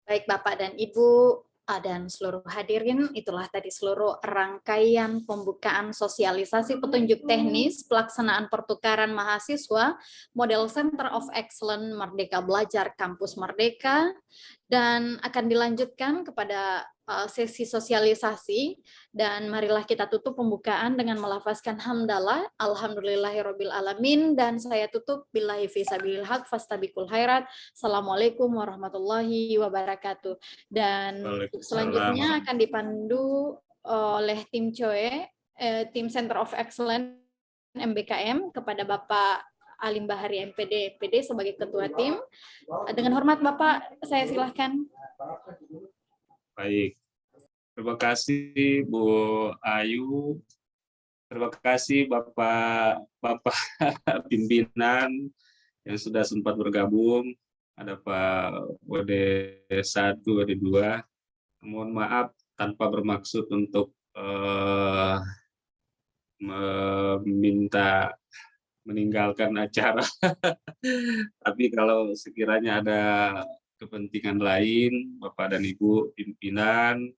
Baik Bapak dan Ibu dan seluruh hadirin, itulah tadi seluruh rangkaian pembukaan sosialisasi petunjuk teknis pelaksanaan pertukaran mahasiswa model Center of Excellence Merdeka Belajar Kampus Merdeka, dan akan dilanjutkan kepada sesi sosialisasi. Dan marilah kita tutup pembukaan dengan melafazkan hamdalah alhamdulillahirabbil alamin, dan saya tutup billahi fisabilil haq fastabiqul khairat. Assalamualaikum warahmatullahi wabarakatuh. Dan selanjutnya akan dipandu oleh tim COE, tim Center of Excellence MBKM, kepada Bapak Alim Bahari MPD sebagai ketua tim. Dengan hormat Bapak, saya silahkan. Baik, terima kasih Bu Ayu, terima kasih Bapak pimpinan yang sudah sempat bergabung. Ada Pak WD1, WD2. Mohon maaf tanpa bermaksud untuk meminta meninggalkan acara. Tapi kalau sekiranya ada kepentingan lain, Bapak dan Ibu pimpinan,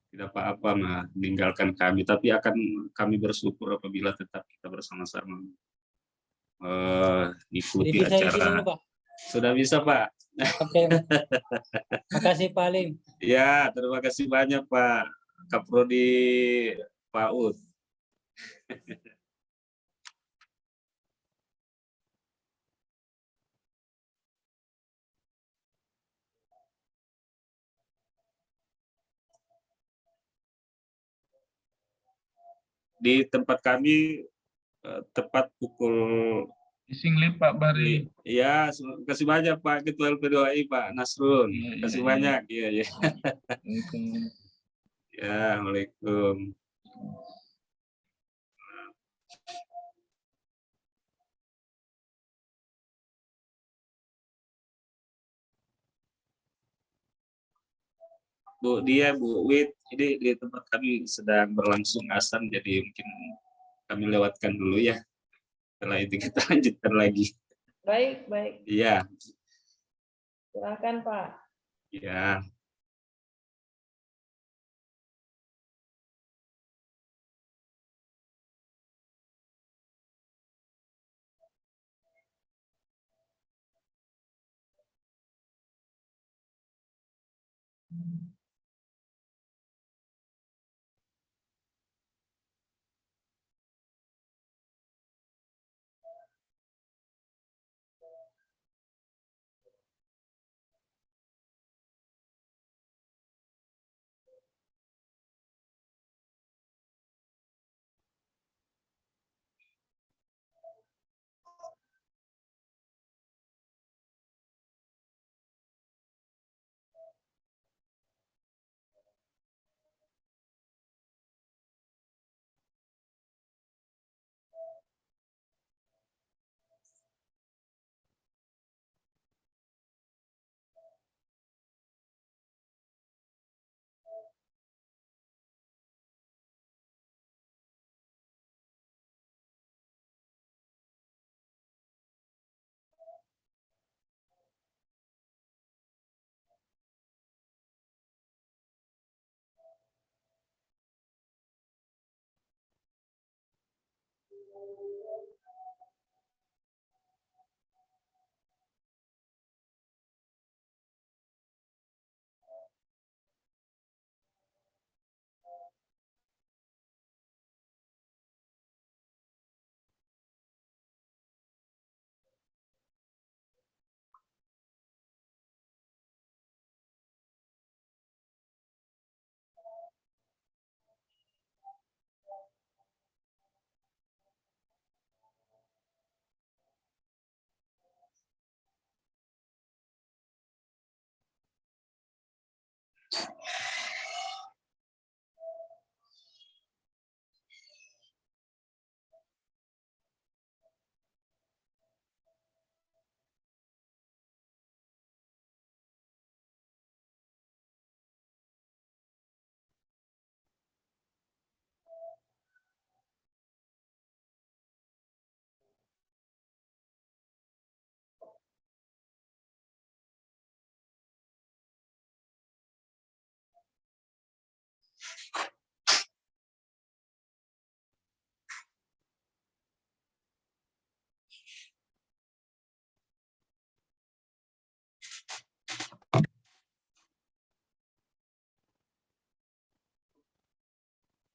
tidak apa-apa meninggalkan kami. Tapi akan kami bersyukur apabila tetap kita bersama-sama ikuti acara. Sudah bisa, Pak? Oke. Makasih Pak Alim. Ya, terima kasih banyak Pak Kaprodi PAUD. Di tempat kami tepat pukul Singlip Pak Bahri. Ya, terima kasih banyak Pak Ketua LP2I Pak Nasrun. Terima kasih banyak. Iya, ya. Ya, Waalaikumsalam. Bu Dia, Bu Wit, ini di tempat kami sedang berlangsung azan, jadi mungkin kami lewatkan dulu ya. Setelah itu kita lanjutkan lagi. Baik, baik. Iya, Silakan Pak. ya.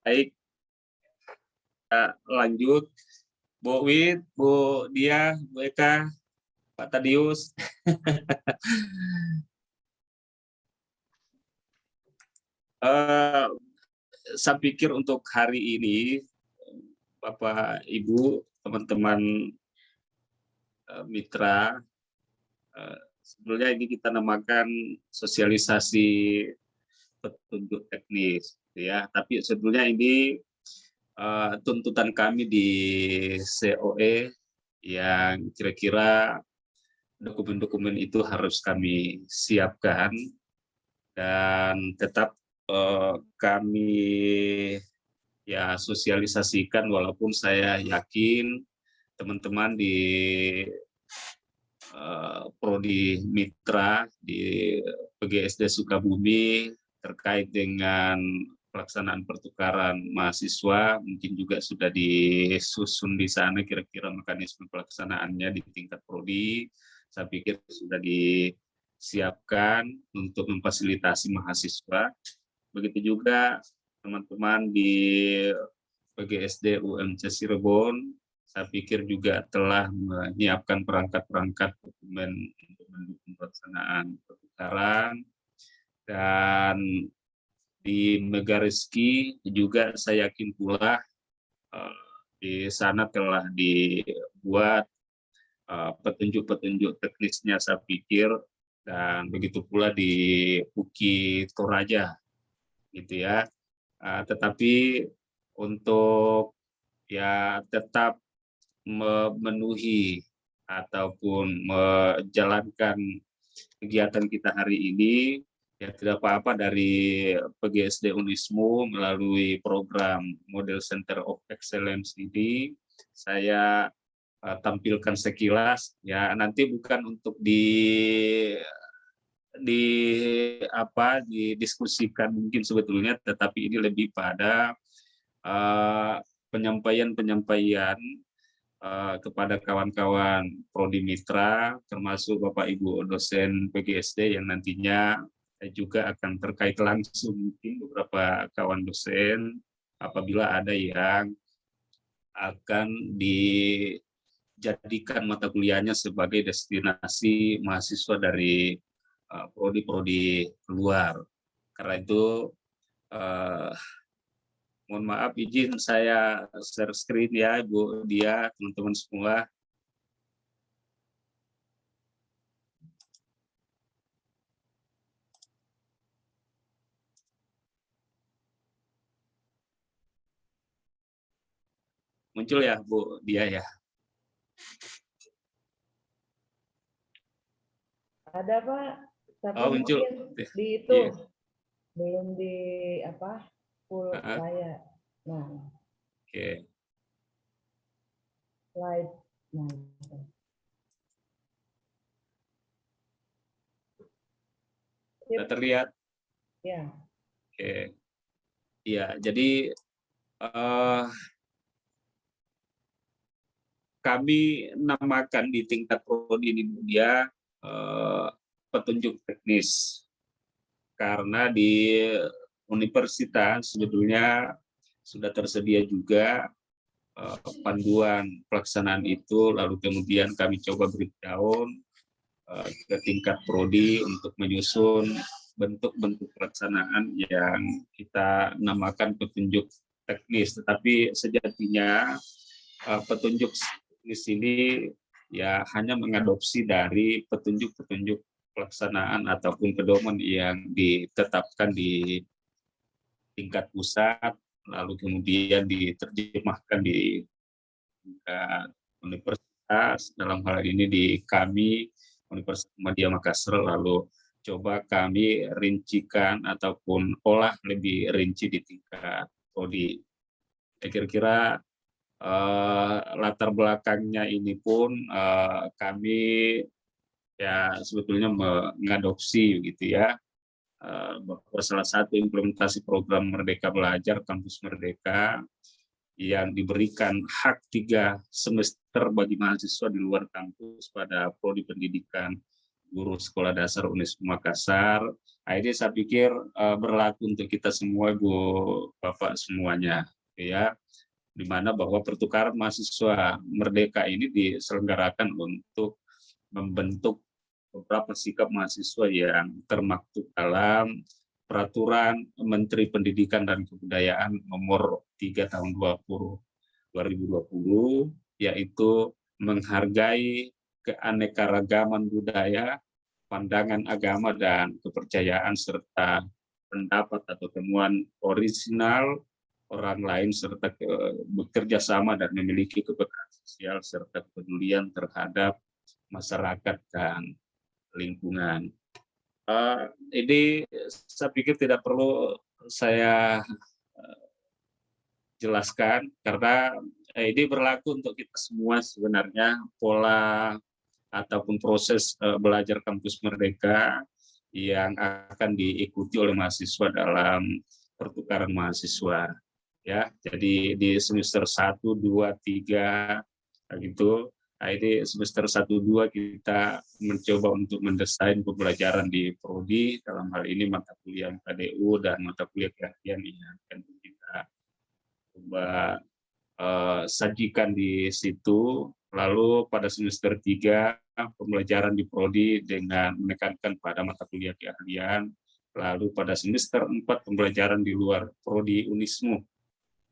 Baik, kita lanjut. Bu Wit, Bu Dia, Bu Eka, Pak Tadius. Saya pikir untuk hari ini, Bapak, Ibu, teman-teman mitra, sebetulnya ini kita namakan sosialisasi petunjuk teknis, ya. Tapi sebetulnya ini tuntutan kami di COE yang kira-kira dokumen-dokumen itu harus kami siapkan dan tetap kami ya sosialisasikan, walaupun saya yakin teman-teman di Prodi Mitra di PGSD Sukabumi terkait dengan pelaksanaan pertukaran mahasiswa mungkin juga sudah disusun di sana kira-kira mekanisme pelaksanaannya di tingkat prodi. Saya pikir sudah disiapkan untuk memfasilitasi mahasiswa. Begitu juga teman-teman di PGSD UMC Cirebon, saya pikir juga telah menyiapkan perangkat-perangkat dokumen untuk mendukung pelaksanaan pertukaran. Dan di Megarizki juga saya yakin pula di sana telah dibuat petunjuk-petunjuk teknisnya, saya pikir, dan begitu pula di UKI Toraja, gitu ya. Tetapi untuk ya tetap memenuhi ataupun menjalankan kegiatan kita hari ini, Ya, tidak apa-apa dari PGSD Unismu melalui program Model Center of Excellence ini saya tampilkan sekilas ya, nanti bukan untuk didiskusikan mungkin sebetulnya, tetapi ini lebih pada penyampaian kepada kawan-kawan Prodi Mitra, termasuk Bapak Ibu dosen PGSD yang nantinya juga akan terkait langsung mungkin beberapa kawan dosen apabila ada yang akan dijadikan mata kuliahnya sebagai destinasi mahasiswa dari prodi-prodi luar. Karena itu mohon maaf, izin saya share screen ya Bu Dia, teman-teman semua. Muncul ya Bu Dia ya? Ada Pak, tapi Oh, muncul. mungkin di itu Iya. belum di apa full layar. Nah, Oke. slide. Nah, Sudah terlihat? ya. Oke. Iya, jadi kami namakan di tingkat prodi ini dia petunjuk teknis, karena di universitas sebetulnya sudah tersedia juga panduan pelaksanaan itu, lalu kemudian kami coba breakdown ke tingkat prodi untuk menyusun bentuk-bentuk pelaksanaan yang kita namakan petunjuk teknis. Tetapi sejatinya petunjuk teknis ini ya hanya mengadopsi dari petunjuk-petunjuk pelaksanaan ataupun pedoman yang ditetapkan di tingkat pusat, lalu kemudian diterjemahkan di tingkat universitas, dalam hal ini di kami Universitas Muhammadiyah Makassar, lalu coba kami rincikan ataupun olah lebih rinci di tingkat prodi. Kira-kira latar belakangnya ini pun kami ya sebetulnya mengadopsi gitu ya, bahwa salah satu implementasi program Merdeka Belajar Kampus Merdeka yang diberikan hak 3 semester bagi mahasiswa di luar kampus pada prodi pendidikan guru sekolah dasar Unismu Makassar. Nah, ini saya pikir berlaku untuk kita semua, Bu Bapak semuanya, ya, di mana bahwa pertukaran mahasiswa merdeka ini diselenggarakan untuk membentuk beberapa sikap mahasiswa yang termaktub dalam Peraturan Menteri Pendidikan dan Kebudayaan Nomor 3 Tahun 2020, yaitu menghargai keanekaragaman budaya, pandangan agama dan kepercayaan, serta pendapat atau temuan orisinal orang lain, serta bekerja sama dan memiliki kepekaan sosial serta kepedulian terhadap masyarakat dan lingkungan. Ini saya pikir tidak perlu saya jelaskan, karena ini berlaku untuk kita semua sebenarnya, pola ataupun proses belajar kampus merdeka yang akan diikuti oleh mahasiswa dalam pertukaran mahasiswa. Ya, jadi di semester 1, 2, 3 gitu. Nah, ini semester 1-2 kita mencoba untuk mendesain pembelajaran di prodi, dalam hal ini mata kuliah KDU dan mata kuliah keahlian yang akan kita coba sajikan di situ. Lalu pada semester 3 pembelajaran di prodi dengan menekankan pada mata kuliah keahlian. Lalu pada semester 4 pembelajaran di luar prodi Unismu.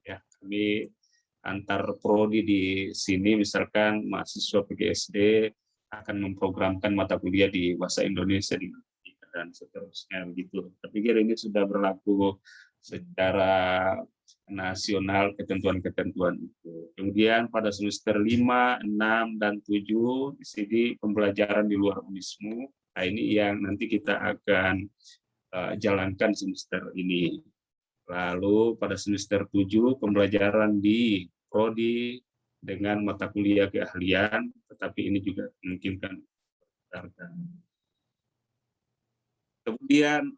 Ya, kami antar prodi di sini, misalkan mahasiswa PGSD akan memprogramkan mata kuliah di bahasa Indonesia dan seterusnya begitu. Tapi ini sudah berlaku secara nasional ketentuan-ketentuan itu. Kemudian pada semester 5, 6, dan 7 di sini pembelajaran di luar Unismu. Nah, ini yang nanti kita akan jalankan semester ini. Lalu pada semester 7 pembelajaran di prodi dengan mata kuliah keahlian, tetapi ini juga memungkinkan. Kemudian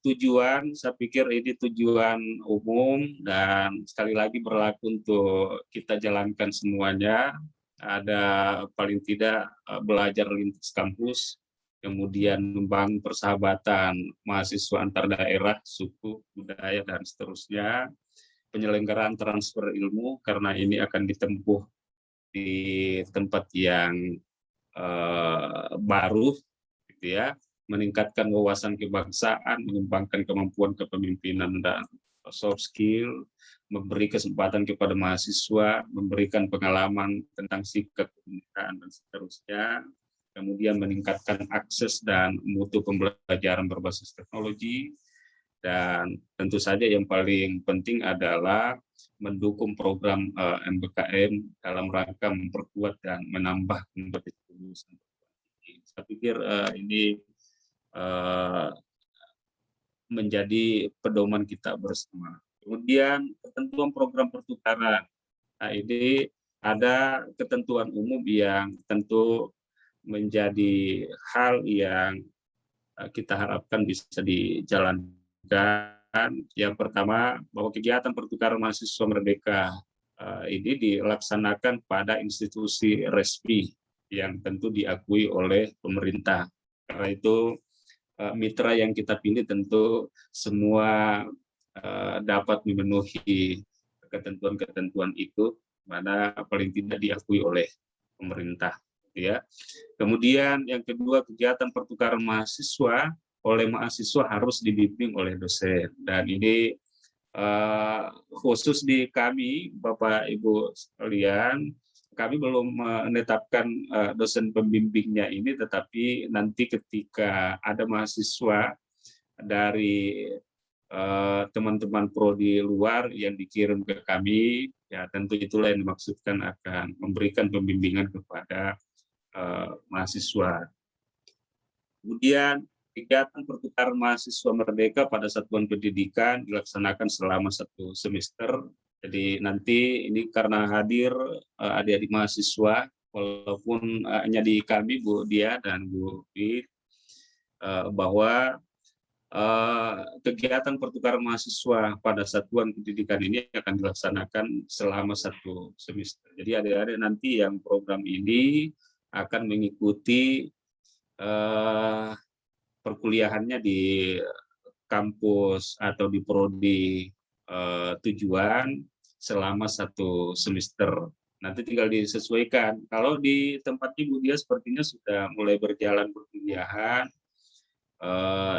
tujuan, saya pikir ini tujuan umum dan sekali lagi berlaku untuk kita jalankan semuanya. Ada paling tidak belajar lintas kampus, kemudian membangun persahabatan mahasiswa antar daerah, suku, budaya, dan seterusnya. Penyelenggaraan transfer ilmu, karena ini akan ditempuh di tempat yang baru, gitu ya, meningkatkan wawasan kebangsaan, mengembangkan kemampuan kepemimpinan dan soft skill, memberi kesempatan kepada mahasiswa, memberikan pengalaman tentang sikap kebinekaan dan seterusnya, kemudian meningkatkan akses dan mutu pembelajaran berbasis teknologi, dan tentu saja yang paling penting adalah mendukung program MBKM dalam rangka memperkuat dan menambah kompetitivitas. Saya pikir ini menjadi pedoman kita bersama. Kemudian ketentuan program pertukaran. Nah, ini ada ketentuan umum yang tentu menjadi hal yang kita harapkan bisa dijalankan. Yang pertama, bahwa kegiatan pertukaran mahasiswa merdeka ini dilaksanakan pada institusi resmi yang tentu diakui oleh pemerintah. Karena itu mitra yang kita pilih tentu semua dapat memenuhi ketentuan-ketentuan itu, mana paling tidak diakui oleh pemerintah. Ya. Kemudian yang kedua, kegiatan pertukaran mahasiswa oleh mahasiswa harus dibimbing oleh dosen. Dan ini khusus di kami, Bapak Ibu sekalian, kami belum menetapkan dosen pembimbingnya ini, tetapi nanti ketika ada mahasiswa dari teman-teman prodi luar yang dikirim ke kami, ya tentu itulah yang dimaksudkan akan memberikan pembimbingan kepada mahasiswa. Kemudian kegiatan pertukaran mahasiswa merdeka pada satuan pendidikan dilaksanakan selama 1 semester. Jadi nanti ini karena hadir adik-adik mahasiswa, walaupun hanya di kami Bu Dia dan Bu Bi, bahwa kegiatan pertukaran mahasiswa pada satuan pendidikan ini akan dilaksanakan selama 1 semester. Jadi adik-adik nanti yang program ini akan mengikuti perkuliahannya di kampus atau di prodi tujuan selama 1 semester. Nanti tinggal disesuaikan. Kalau di tempat Ibu Dia sepertinya sudah mulai berjalan perkuliahan.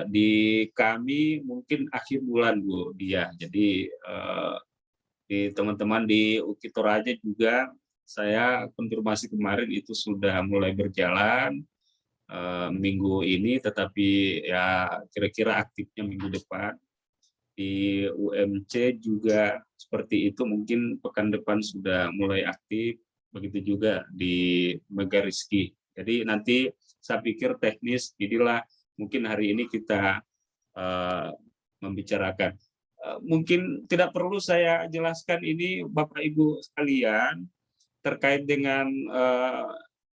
Di kami mungkin akhir bulan Bu Dia. Jadi di teman-teman di UKI Toraja juga saya konfirmasi kemarin itu sudah mulai berjalan minggu ini, tetapi ya kira-kira aktifnya minggu depan. Di UMC juga seperti itu, mungkin pekan depan sudah mulai aktif, begitu juga di Megariski. Jadi nanti saya pikir teknis inilah mungkin hari ini kita membicarakan. Mungkin tidak perlu saya jelaskan ini Bapak Ibu sekalian terkait dengan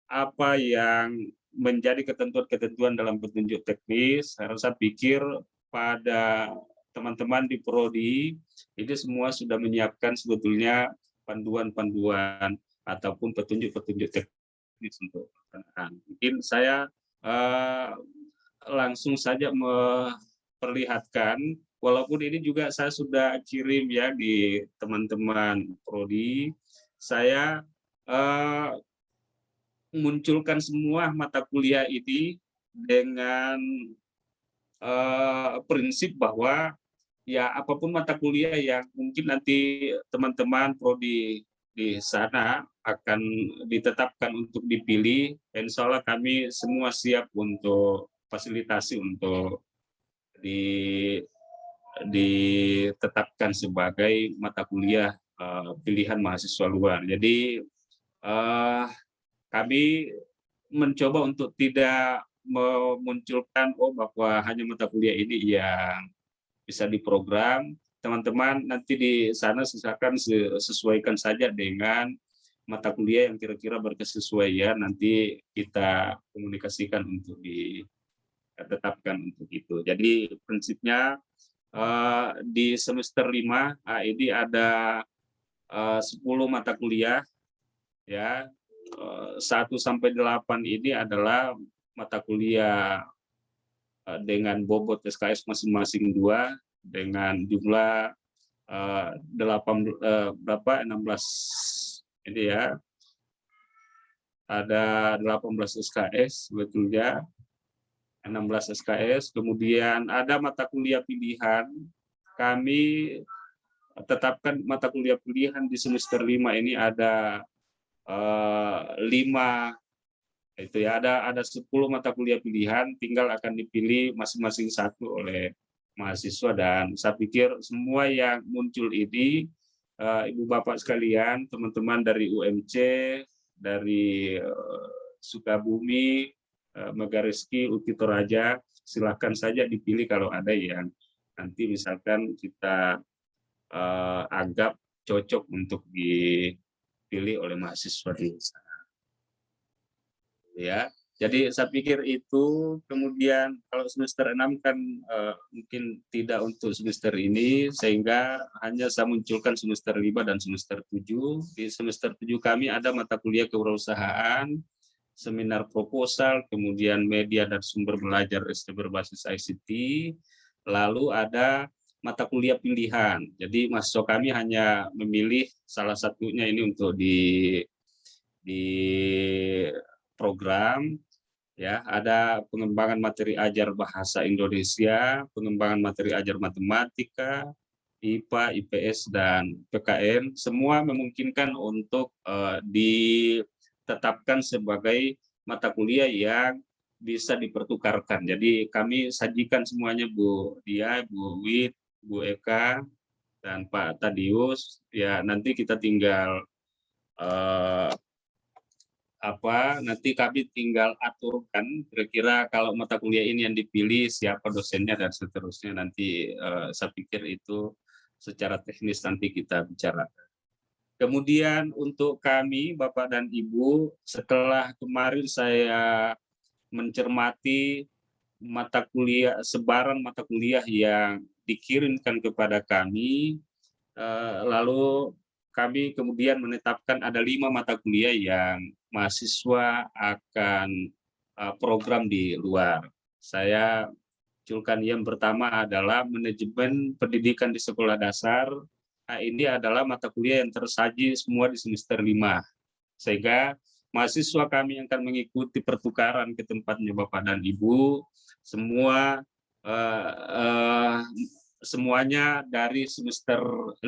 apa yang menjadi ketentuan-ketentuan dalam petunjuk teknis. Saya pikir pada teman-teman di prodi ini semua sudah menyiapkan sebetulnya panduan-panduan ataupun petunjuk-petunjuk teknis untuk pelaksanaan. Mungkin saya langsung saja memperlihatkan, walaupun ini juga saya sudah kirim ya di teman-teman prodi, saya munculkan semua mata kuliah ini dengan prinsip bahwa ya apapun mata kuliah yang mungkin nanti teman-teman prodi di sana akan ditetapkan untuk dipilih, insya Allah kami semua siap untuk fasilitasi untuk ditetapkan sebagai mata kuliah pilihan mahasiswa luar. Jadi kami mencoba untuk tidak memunculkan bahwa hanya mata kuliah ini yang bisa diprogram, teman-teman nanti di sana silakan sesuaikan saja dengan mata kuliah yang kira-kira berkesesuaian, nanti kita komunikasikan untuk ditetapkan untuk itu. Jadi prinsipnya di semester 5 ini ada 10 mata kuliah, ya. 1 sampai 8 ini adalah mata kuliah dengan bobot SKS masing-masing 2 dengan jumlah 16 ini ya. Ada 18 SKS sebetulnya. 16 SKS, kemudian ada mata kuliah pilihan. Kami tetapkan mata kuliah pilihan di semester 5 ini ada 5, itu ya, ada 10 mata kuliah pilihan, tinggal akan dipilih masing-masing 1 oleh mahasiswa. Dan saya pikir semua yang muncul ini, Ibu Bapak sekalian, teman-teman dari UMC, dari Sukabumi, Megarizky, UKI Toraja, silakan saja dipilih kalau ada yang nanti misalkan kita anggap cocok untuk dipilih oleh mahasiswa di sana. Ya, jadi saya pikir itu. Kemudian kalau semester 6 kan mungkin tidak untuk semester ini, sehingga hanya saya munculkan semester 5 dan semester 7. Di semester 7 kami ada mata kuliah kewirausahaan, seminar proposal, kemudian media dan sumber belajar SD berbasis ICT, lalu ada mata kuliah pilihan. Jadi mahasiswa kami hanya memilih salah satunya ini untuk di program, ya. Ada pengembangan materi ajar bahasa Indonesia, pengembangan materi ajar matematika, IPA, IPS, dan PKN. Semua memungkinkan untuk ditetapkan sebagai mata kuliah yang bisa dipertukarkan. Jadi kami sajikan semuanya, Bu Dia, Bu Wid, Bu Eka, dan Pak Tadius. Ya, nanti kita tinggal nanti kami tinggal aturkan kira-kira kalau mata kuliah ini yang dipilih siapa dosennya dan seterusnya. Nanti saya pikir itu secara teknis nanti kita bicarakan. Kemudian untuk kami Bapak dan Ibu, setelah kemarin saya mencermati mata kuliah, sebaran mata kuliah yang dikirimkan kepada kami, lalu kami kemudian menetapkan ada 5 mata kuliah yang mahasiswa akan program di luar. Saya munculkan yang pertama adalah manajemen pendidikan di sekolah dasar. Ini adalah mata kuliah yang tersaji semua di semester 5. Sehingga mahasiswa kami yang akan mengikuti pertukaran ke tempatnya Bapak dan Ibu, semuanya dari semester 5.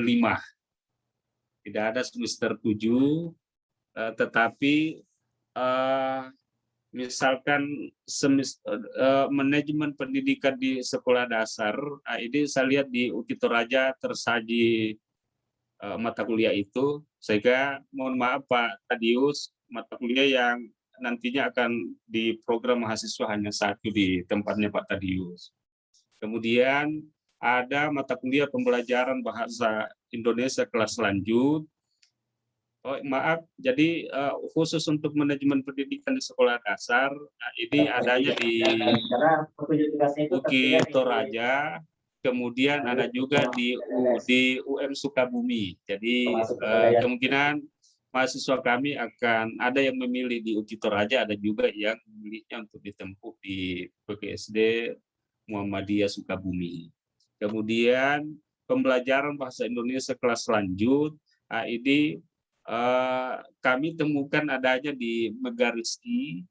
Tidak ada semester 7, tetapi misalkan manajemen pendidikan di sekolah dasar, ini saya lihat di UKI Toraja tersaji mata kuliah itu, sehingga mohon maaf Pak Tadius, mata kuliah yang nantinya akan di program mahasiswa hanya 1 di tempatnya Pak Tadius. Kemudian ada mata kuliah pembelajaran bahasa Indonesia kelas lanjut. Jadi khusus untuk manajemen pendidikan di sekolah dasar, ini adanya di UKI Toraja, kemudian ada juga di UM Sukabumi. Jadi kemungkinan mahasiswa kami akan ada yang memilih di UKI Toraja, ada juga yang memilihnya untuk ditempuh di PGSD Muhammadiyah Sukabumi. Kemudian pembelajaran bahasa Indonesia kelas lanjut, ini kami temukan adanya di Megarizky,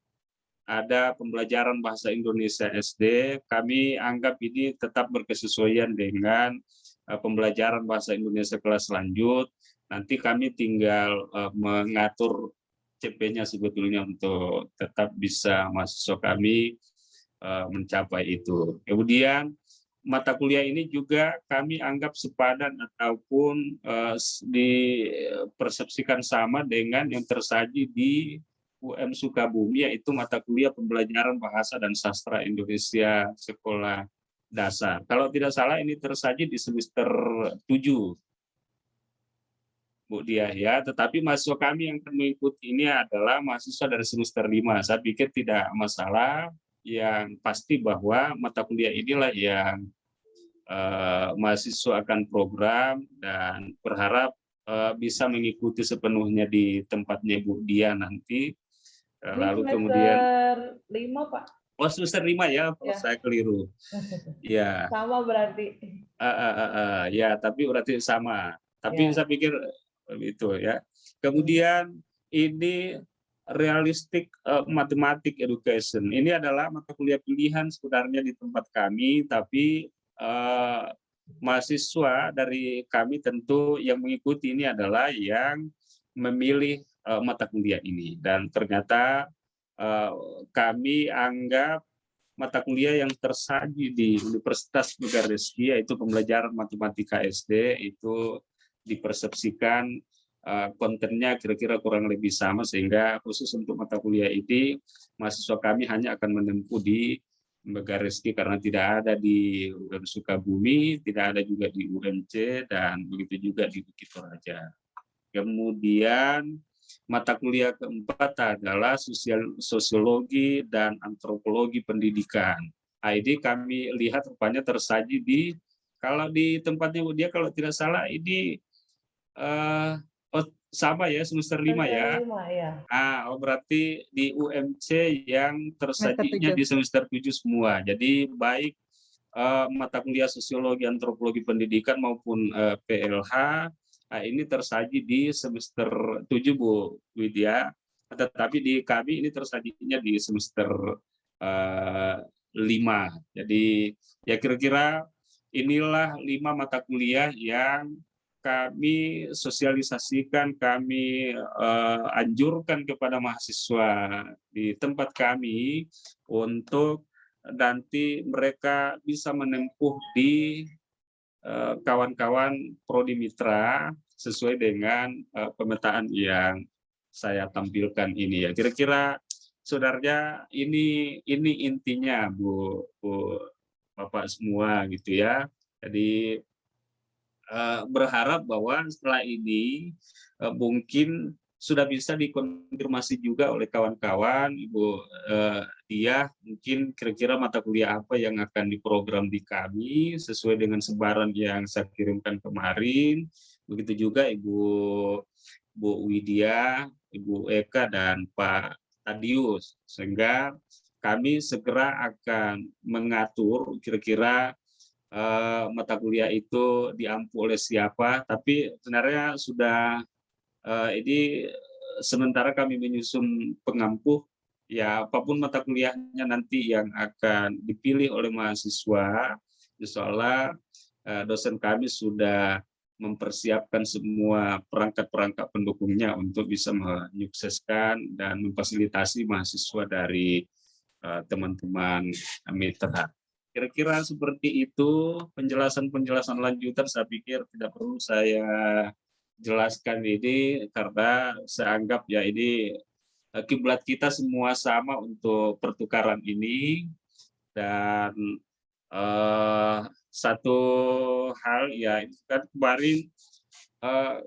ada pembelajaran bahasa Indonesia SD. Kami anggap ini tetap berkesesuaian dengan pembelajaran bahasa Indonesia kelas lanjut. Nanti kami tinggal mengatur CP-nya sebetulnya untuk tetap bisa mahasiswa kami mencapai itu. Kemudian mata kuliah ini juga kami anggap sepadan ataupun dipersepsikan sama dengan yang tersaji di UM Sukabumi, yaitu mata kuliah pembelajaran bahasa dan sastra Indonesia sekolah dasar. Kalau tidak salah ini tersaji di semester 7, Bu Diah ya. Tetapi mahasiswa kami yang akan mengikuti ini adalah mahasiswa dari semester 5. Saya pikir tidak masalah. Yang pasti bahwa mata kuliah inilah yang mahasiswa akan program, dan berharap bisa mengikuti sepenuhnya di tempatnya Bu Diah nanti. Lalu kemudian 5, Pak. Oh, semester 5 ya, Ya. saya keliru. Ya. Sama berarti. Ya, tapi berarti sama. Tapi Ya. saya pikir itu ya. Kemudian ini realistic mathematics education. Ini adalah mata kuliah pilihan sebenarnya di tempat kami, tapi mahasiswa dari kami tentu yang mengikuti ini adalah yang memilih mata kuliah ini, dan ternyata kami anggap mata kuliah yang tersaji di Universitas Megarizky, yaitu pembelajaran matematika SD, itu dipersepsikan kontennya kira-kira kurang lebih sama, sehingga khusus untuk mata kuliah ini mahasiswa kami hanya akan menempuh di Megarizky karena tidak ada di UM Sukabumi, tidak ada juga di UMC, dan begitu juga di Bukit Toraja. Kemudian mata kuliah keempat adalah sosiologi dan antropologi pendidikan. ID kami lihat rupanya tersaji di, kalau di tempatnya Bu Dia kalau tidak salah ini sama ya, semester 5 ya. Berarti di UMC yang tersajinya di semester 7 semua. Jadi baik mata kuliah sosiologi, antropologi pendidikan maupun PLH ini tersaji di semester 7 Bu Widya. Tetapi di kami ini tersajinya di semester 5. Jadi ya kira-kira inilah 5 mata kuliah yang kami sosialisasikan, kami anjurkan kepada mahasiswa di tempat kami untuk nanti mereka bisa menempuh di kawan-kawan prodi mitra sesuai dengan pemetaan yang saya tampilkan ini ya. Kira-kira saudaranya ini intinya Bu Bapak semua gitu ya. Jadi berharap bahwa setelah ini mungkin sudah bisa dikonfirmasi juga oleh kawan-kawan, Ibu Diah, mungkin kira-kira mata kuliah apa yang akan diprogram di kami sesuai dengan sebaran yang saya kirimkan kemarin. Begitu juga Bu Widya, Ibu Eka, dan Pak Tadius, sehingga kami segera akan mengatur kira-kira mata kuliah itu diampu oleh siapa. Tapi sebenarnya sudah ini sementara kami menyusun pengampu, ya apapun mata kuliahnya nanti yang akan dipilih oleh mahasiswa, insya Allah dosen kami sudah mempersiapkan semua perangkat-perangkat pendukungnya untuk bisa menyukseskan dan memfasilitasi mahasiswa dari teman-teman mitra. Kira-kira seperti itu penjelasan-penjelasan lanjutan, saya pikir tidak perlu saya jelaskan ini karena saya anggap ya ini kiblat kita semua sama untuk pertukaran ini. Dan satu hal ya, itu kan kemarin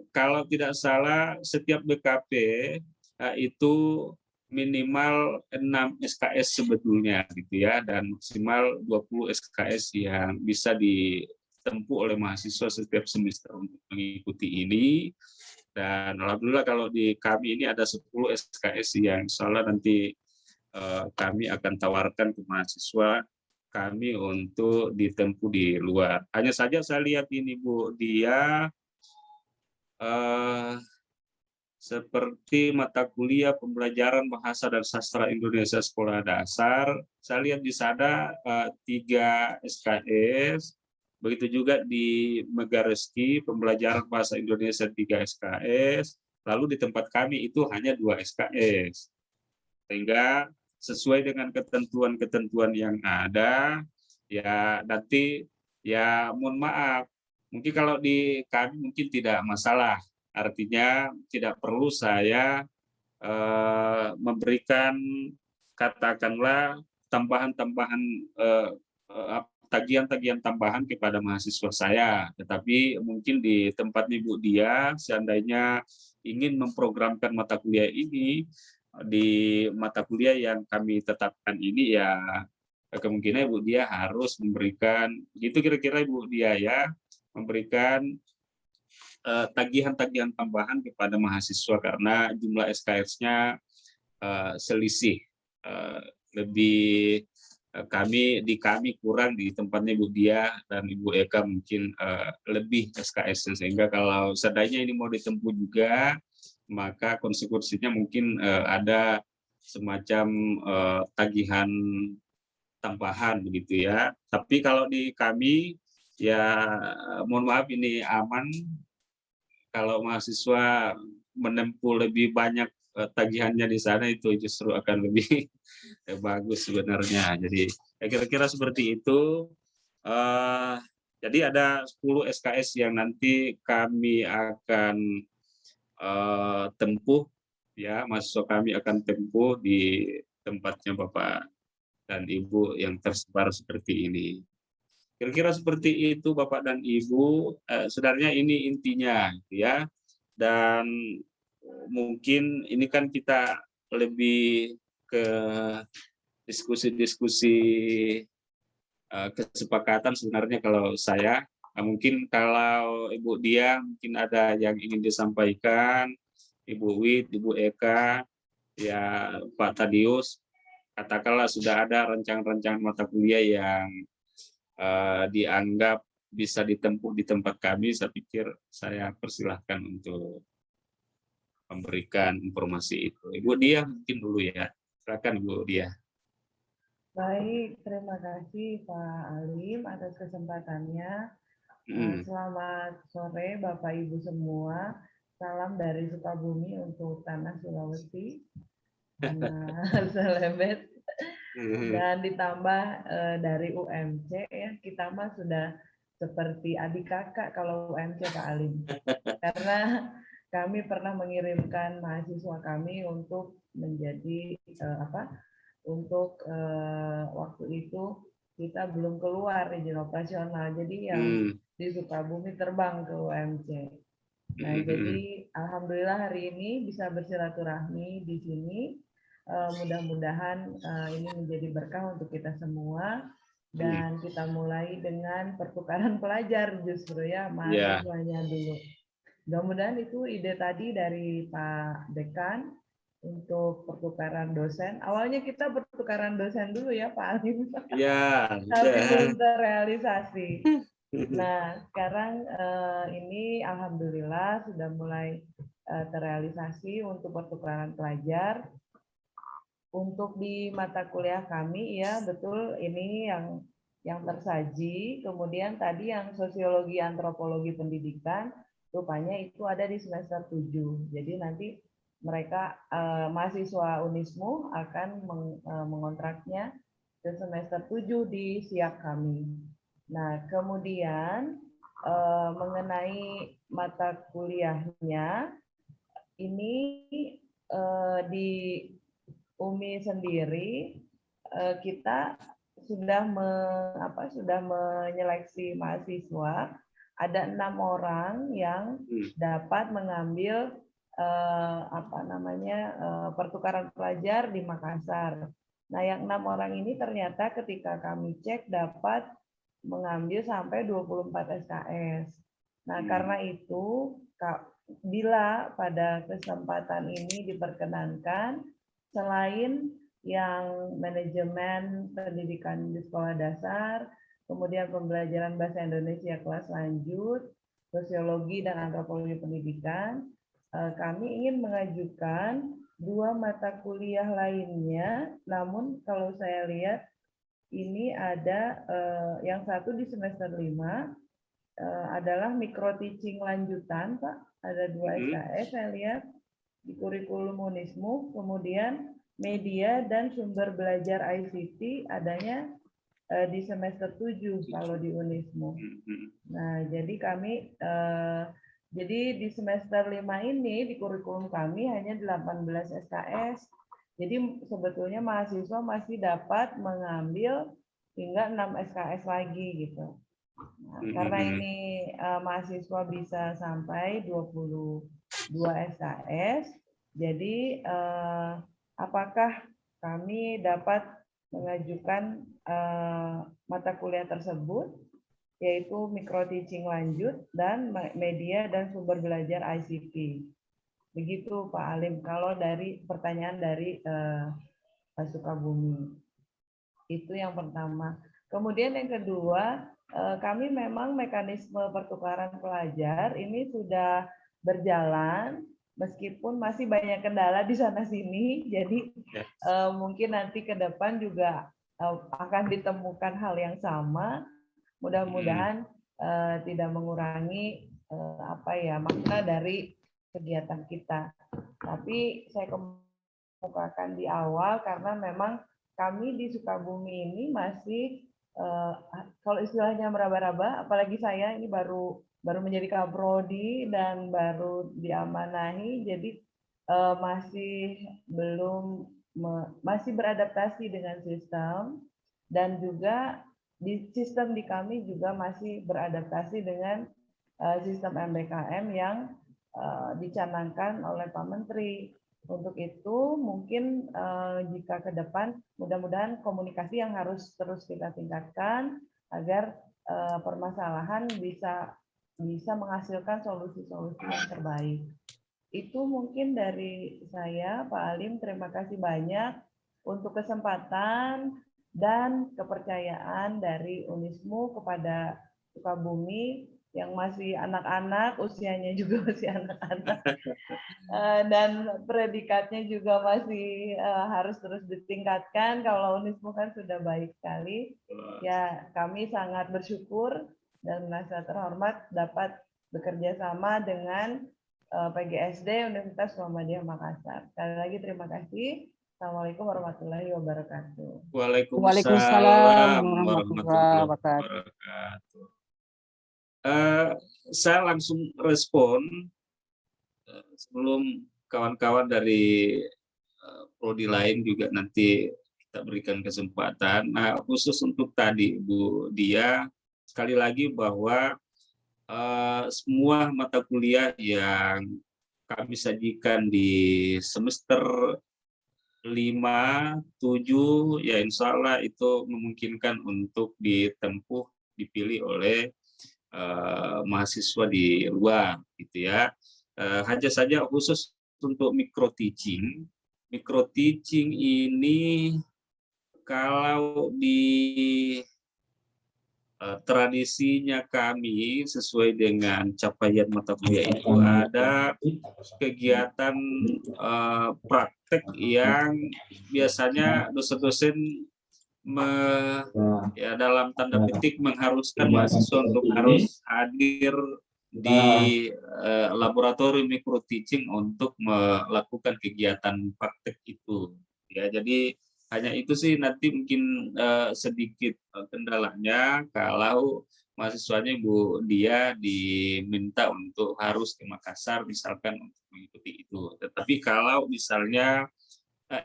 kalau tidak salah setiap BKP itu minimal 6 SKS sebetulnya gitu ya, dan maksimal 20 SKS yang bisa ditempuh oleh mahasiswa setiap semester untuk mengikuti ini. Dan alhamdulillah kalau di kami ini ada 10 SKS yang insya Allah nanti kami akan tawarkan ke mahasiswa kami untuk ditempuh di luar. Hanya saja saya lihat ini Bu Dia, seperti mata kuliah pembelajaran bahasa dan sastra Indonesia sekolah dasar, saya lihat di sana 3 SKS, begitu juga di Megarizky pembelajaran bahasa Indonesia 3 SKS, lalu di tempat kami itu hanya 2 SKS. Sehingga sesuai dengan ketentuan-ketentuan yang ada, ya nanti ya mohon maaf, mungkin kalau di kami mungkin tidak masalah. Artinya tidak perlu saya memberikan katakanlah tambahan-tambahan tagihan-tagihan tambahan kepada mahasiswa saya. Tetapi mungkin di tempat Ibu Dia, seandainya ingin memprogramkan mata kuliah ini di mata kuliah yang kami tetapkan ini, ya kemungkinan Ibu Dia harus memberikan, gitu kira-kira Ibu Dia ya, memberikan tagihan-tagihan tambahan kepada mahasiswa karena jumlah SKS-nya selisih, lebih kami kurang di tempatnya Ibu Dia dan Ibu Eka mungkin lebih SKS, sehingga kalau seandainya ini mau ditempuh juga, maka konsekuensinya mungkin ada semacam tagihan tambahan begitu ya. Tapi kalau di kami ya mohon maaf ini aman, kalau mahasiswa menempuh lebih banyak tagihannya di sana itu justru akan lebih bagus sebenarnya. Jadi kira-kira seperti itu. Jadi ada 10 SKS yang nanti kami akan tempuh, ya mahasiswa kami akan tempuh di tempatnya Bapak dan Ibu yang tersebar seperti ini. Kira-kira seperti itu Bapak dan Ibu. Sebenarnya ini intinya, ya. Dan mungkin ini kan kita lebih ke diskusi-diskusi kesepakatan sebenarnya kalau saya. Mungkin kalau Ibu Dia mungkin ada yang ingin disampaikan, Ibu Wid, Ibu Eka, ya Pak Tadius, katakanlah sudah ada rancangan-rancangan mata kuliah yang dianggap bisa ditempuh di tempat kami, saya pikir saya persilahkan untuk memberikan informasi itu. Ibu Dia mungkin dulu ya. Silakan Ibu Dia. Baik, terima kasih Pak Alim atas kesempatannya. Selamat sore Bapak Ibu semua. Salam dari Sukabumi untuk tanah Sulawesi, tanah Selebet. Dan ditambah dari UMC ya, kita mah sudah seperti adik kakak kalau UMC Pak Alim. Karena kami pernah mengirimkan mahasiswa kami untuk menjadi untuk waktu itu kita belum keluar izin operasional. Jadi yang di Sukabumi terbang ke UMC. Nah, jadi alhamdulillah hari ini bisa bersilaturahmi di sini. Mudah-mudahan ini menjadi berkah untuk kita semua, dan kita mulai dengan pertukaran pelajar justru ya, mahasiswanya dulu. Mudah-mudahan itu ide tadi dari Pak Dekan untuk pertukaran dosen. Awalnya kita pertukaran dosen dulu ya Pak Alim. Ya. Tapi belum terrealisasi. Nah, sekarang ini alhamdulillah sudah mulai terrealisasi untuk pertukaran pelajar. Untuk di mata kuliah kami ya betul ini yang tersaji. Kemudian tadi yang sosiologi antropologi pendidikan rupanya itu ada di semester 7. Jadi nanti mereka mahasiswa Unismu akan mengontraknya ke semester 7 di SIAK kami. Nah, kemudian mengenai mata kuliahnya ini di UMI sendiri kita sudah menyeleksi mahasiswa, ada 6 orang yang dapat mengambil pertukaran pelajar di Makassar. Nah, yang 6 orang ini ternyata ketika kami cek dapat mengambil sampai 24 SKS. Nah, karena itu bila pada kesempatan ini diperkenankan, selain yang manajemen pendidikan di sekolah dasar, kemudian pembelajaran bahasa Indonesia kelas lanjut, sosiologi dan antropologi pendidikan, kami ingin mengajukan 2 mata kuliah lainnya. Namun kalau saya lihat ini ada yang satu di semester 5 adalah micro teaching lanjutan, Pak. Ada 2 SKS saya lihat di kurikulum Unismu, kemudian media dan sumber belajar ICT adanya di semester 7 kalau di Unismu. Nah, jadi kami Jadi di semester 5 ini di kurikulum kami hanya 18 SKS. Jadi sebetulnya mahasiswa masih dapat mengambil hingga 6 SKS lagi gitu. Nah, karena ini mahasiswa bisa sampai 22 SKS, jadi apakah kami dapat mengajukan mata kuliah tersebut, yaitu micro teaching lanjut dan media dan sumber belajar ICT. Begitu Pak Alim, kalau dari pertanyaan dari Pak Sukabumi. Itu yang pertama. Kemudian yang kedua, kami memang mekanisme pertukaran pelajar ini sudah berjalan, meskipun masih banyak kendala di sana sini. Jadi mungkin nanti ke depan juga akan ditemukan hal yang sama. Mudah-mudahan tidak mengurangi makna dari kegiatan kita. Tapi saya kemukakan di awal karena memang kami di Sukabumi ini masih kalau istilahnya meraba-raba, apalagi saya ini baru menjadi kaprodi dan baru diamanahi, jadi masih beradaptasi dengan sistem, dan juga di sistem di kami juga masih beradaptasi dengan sistem MBKM yang dicanangkan oleh Pak Menteri. Untuk itu mungkin jika ke depan mudah-mudahan komunikasi yang harus terus kita tingkatkan agar permasalahan bisa menghasilkan solusi-solusi yang terbaik. Itu mungkin dari saya, Pak Alim. Terima kasih banyak untuk kesempatan dan kepercayaan dari Unismu kepada Sukabumi yang masih anak-anak, usianya juga masih anak-anak, dan predikatnya juga masih harus terus ditingkatkan. Kalau Unismu kan sudah baik sekali. Ya, kami sangat bersyukur dan merasa terhormat dapat bekerja sama dengan PGSD Universitas Muhammadiyah Makassar. Sekali lagi terima kasih. Assalamualaikum warahmatullahi wabarakatuh. Waalaikumsalam warahmatullahi wabarakatuh. Saya langsung respon sebelum kawan-kawan dari prodi lain juga nanti kita berikan kesempatan. Nah, khusus untuk tadi Bu Dia, sekali lagi bahwa semua mata kuliah yang kami sajikan di semester 5, 7, ya insya Allah itu memungkinkan untuk ditempuh, dipilih oleh mahasiswa di luar, gitu ya. Hanya saja khusus untuk micro teaching ini kalau di tradisinya kami sesuai dengan capaian mata kuliah itu ada kegiatan praktek yang biasanya dosen-dosen dalam tanda petik mengharuskan mahasiswa untuk harus hadir di laboratorium micro teaching untuk melakukan kegiatan praktek itu. Ya, jadi hanya itu sih, nanti mungkin sedikit kendalanya kalau mahasiswanya Ibu Dia diminta untuk harus ke Makassar misalkan untuk mengikuti itu. Tetapi kalau misalnya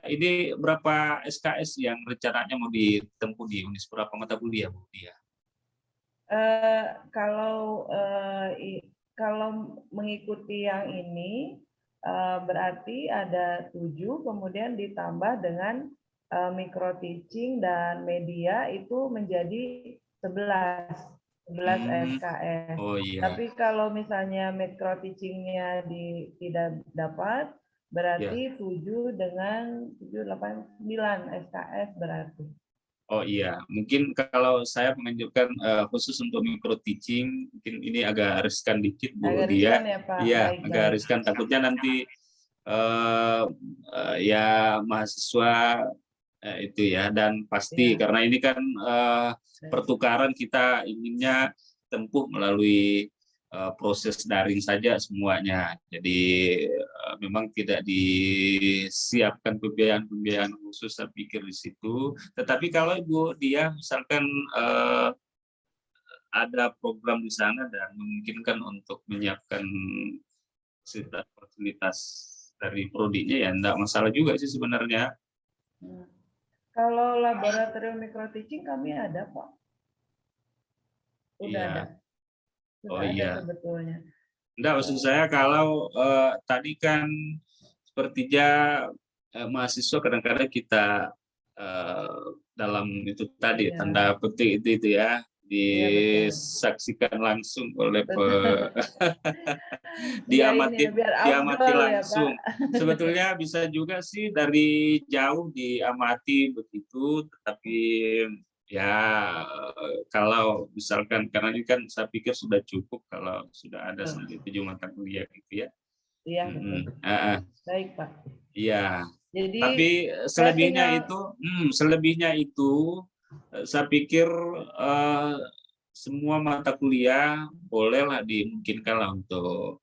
ini berapa SKS yang rencananya mau ditempuh di Unis, berapa mata kuliah Bu Dia? Kalau mengikuti yang ini berarti ada 7, kemudian ditambah dengan micro teaching dan media itu menjadi 11 SKS. Oh, iya. Tapi kalau misalnya micro teachingnya tidak dapat, berarti 7 dengan 7, 8, 9 SKS berarti. Oh iya, mungkin kalau saya menganjurkan khusus untuk micro teaching, mungkin ini agak riskan dikit Bu Agak Dia. riskan ya Pak? Iya, Baik, agak riskan. Takutnya nanti ya mahasiswa itu ya, dan pasti karena ini kan pertukaran kita inginnya tempuh melalui proses daring saja semuanya. Jadi memang tidak disiapkan pembiayaan khusus, saya pikir di situ. Tetapi kalau Ibu Dia misalkan ada program di sana dan memungkinkan untuk menyiapkan fasilitas dari prodinya, ya enggak masalah juga sih sebenarnya. Kalau laboratorium microteaching kami ada, Pak. Udah Iya. ada. Sudah Oh ada iya. sebetulnya. Enggak, maksud saya kalau tadi kan sepertinya mahasiswa kadang-kadang kita dalam itu tadi Iya. tanda petik itu ya disaksikan langsung oleh diamati afdol ya, langsung. Pak. Sebetulnya bisa juga sih dari jauh diamati begitu, tetapi ya kalau misalkan, karena ini kan saya pikir sudah cukup kalau sudah ada sampai 7 mata kuliah gitu ya. Iya, betul. Baik, Pak. Iya. Jadi tapi selebihnya itu saya pikir semua mata kuliah bolehlah dimungkinkanlah untuk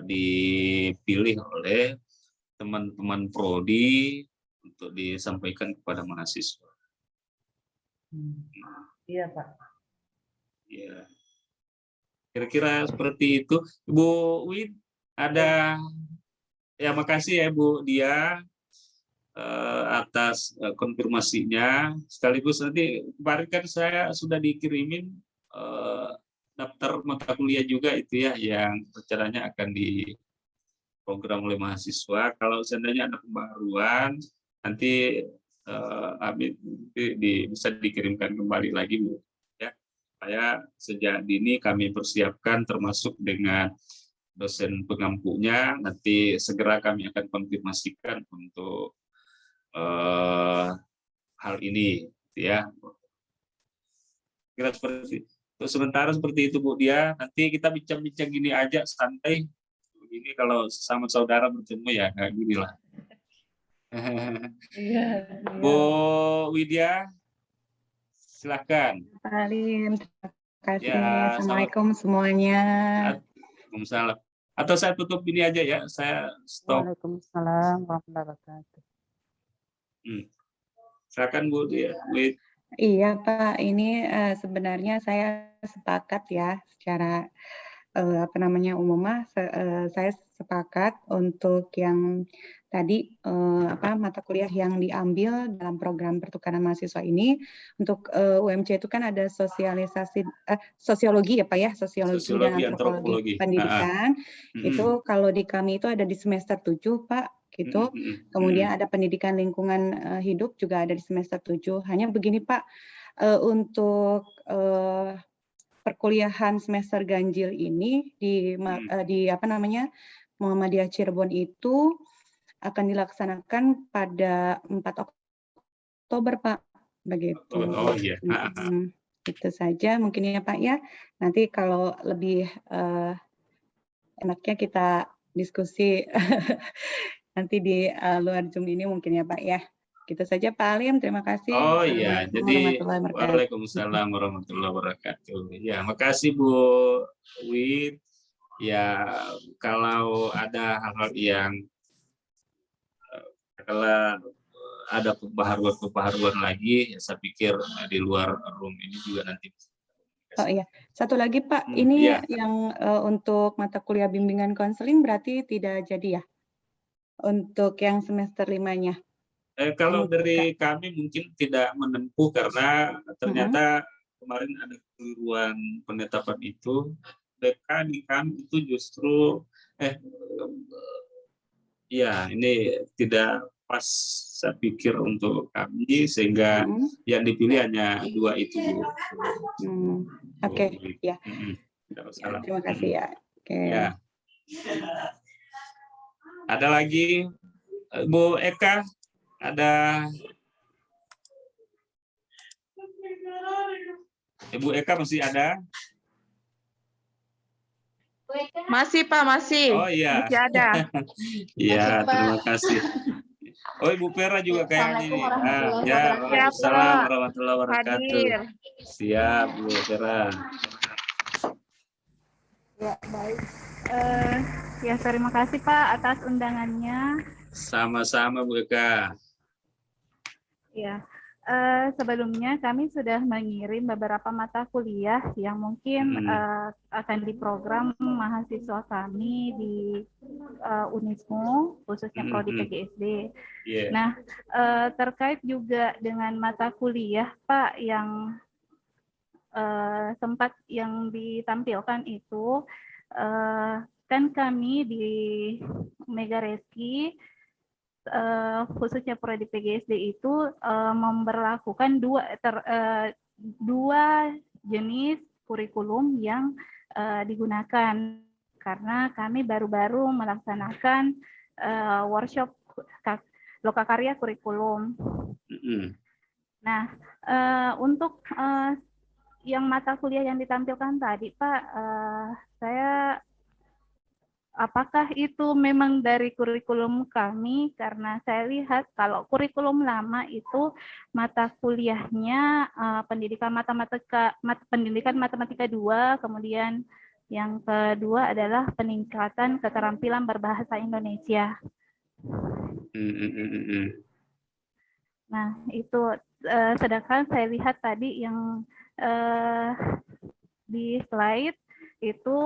dipilih oleh teman-teman prodi untuk disampaikan kepada mahasiswa. Iya, Pak. Ya. Kira-kira seperti itu. Bu Wid, ada ya, makasih ya Bu Dia atas konfirmasinya. Sekaligus nanti kemarin kan saya sudah dikirimin daftar mata kuliah juga itu ya, yang rencananya akan diprogram oleh mahasiswa. Kalau seandainya ada pembaruan, nanti bisa dikirimkan kembali lagi Bu. Ya, supaya sejak dini kami persiapkan, termasuk dengan dosen pengampunya. Nanti segera kami akan konfirmasikan untuk hal ini, ya. Kira seperti itu. Sementara seperti itu Bu Dia. Nanti kita bincang-bincang gini aja, santai. Ini kalau sama saudara bertemu ya kayak gini lah. Iya. Bu Widya, silakan. Pak Alim, terima kasih. Ya, Assalamualaikum semuanya. Waalaikumsalam. Atau saya tutup ini aja ya, saya stop. Waalaikumsalam warahmatullahi wabarakatuh. Silakan Bu Dia. Iya Pak, ini sebenarnya saya sepakat ya secara umum, saya sepakat untuk yang tadi mata kuliah yang diambil dalam program pertukaran mahasiswa ini. Untuk UMC itu kan ada sosiologi ya Pak ya, sosiologi dan antropologi pendidikan. Itu kalau di kami itu ada di semester 7 Pak. Gitu. Kemudian ada pendidikan lingkungan hidup juga ada di semester 7. Hanya begini Pak, untuk perkuliahan semester ganjil ini di Muhammadiyah Cirebon itu akan dilaksanakan pada 4 Oktober Pak, begitu. Oh iya. Itu saja mungkin ya Pak ya. Nanti kalau lebih enaknya kita diskusi nanti di luar Zoom ini mungkin ya Pak ya. Gitu saja Pak Alim, terima kasih. Oh iya, jadi Waalaikumsalam warahmatullahi wabarakatuh. Ya, makasih Bu Wid. Ya, kalau ada hal-hal yang kalau ada pembaharuan lagi, ya saya pikir di luar room ini juga nanti. Oh iya, satu lagi Pak, ini yang untuk mata kuliah bimbingan konseling berarti tidak jadi ya? Untuk yang semester 5-nya? Kalau dari kami mungkin tidak menempuh karena ternyata kemarin ada kekeliruan penetapan itu. Dekan di kami itu justru ini tidak pas saya pikir untuk kami, sehingga yang dipilih hanya 2 itu. Oke, ya. Terima kasih ya. Oke. Ya. Ada lagi Bu Eka, ada Ibu Eka masih ada? Masih Pak, masih. Oh iya. Masih ada. Iya, terima kasih. Oh Ibu Vera juga kayaknya ini. Waalaikumsalam warahmatullahi wabarakatuh. Siap Bu Vera. Ya, baik. Ya, terima kasih Pak atas undangannya. Sama-sama Bu Eka. Ya, Sebelumnya kami sudah mengirim beberapa mata kuliah yang mungkin akan diprogram mahasiswa kami di Unismu, khususnya Prodi PGSD. Nah, terkait juga dengan mata kuliah Pak yang sempat yang ditampilkan itu, kan kami di Megareski khususnya Prodi PGSD itu memberlakukan dua jenis kurikulum yang digunakan karena kami baru-baru melaksanakan workshop lokakarya kurikulum. Nah, untuk yang mata kuliah yang ditampilkan tadi, Pak, apakah itu memang dari kurikulum kami? Karena saya lihat kalau kurikulum lama itu mata kuliahnya pendidikan matematika 2, kemudian yang kedua adalah peningkatan keterampilan berbahasa Indonesia. Nah, itu sedangkan saya lihat tadi yang di slide itu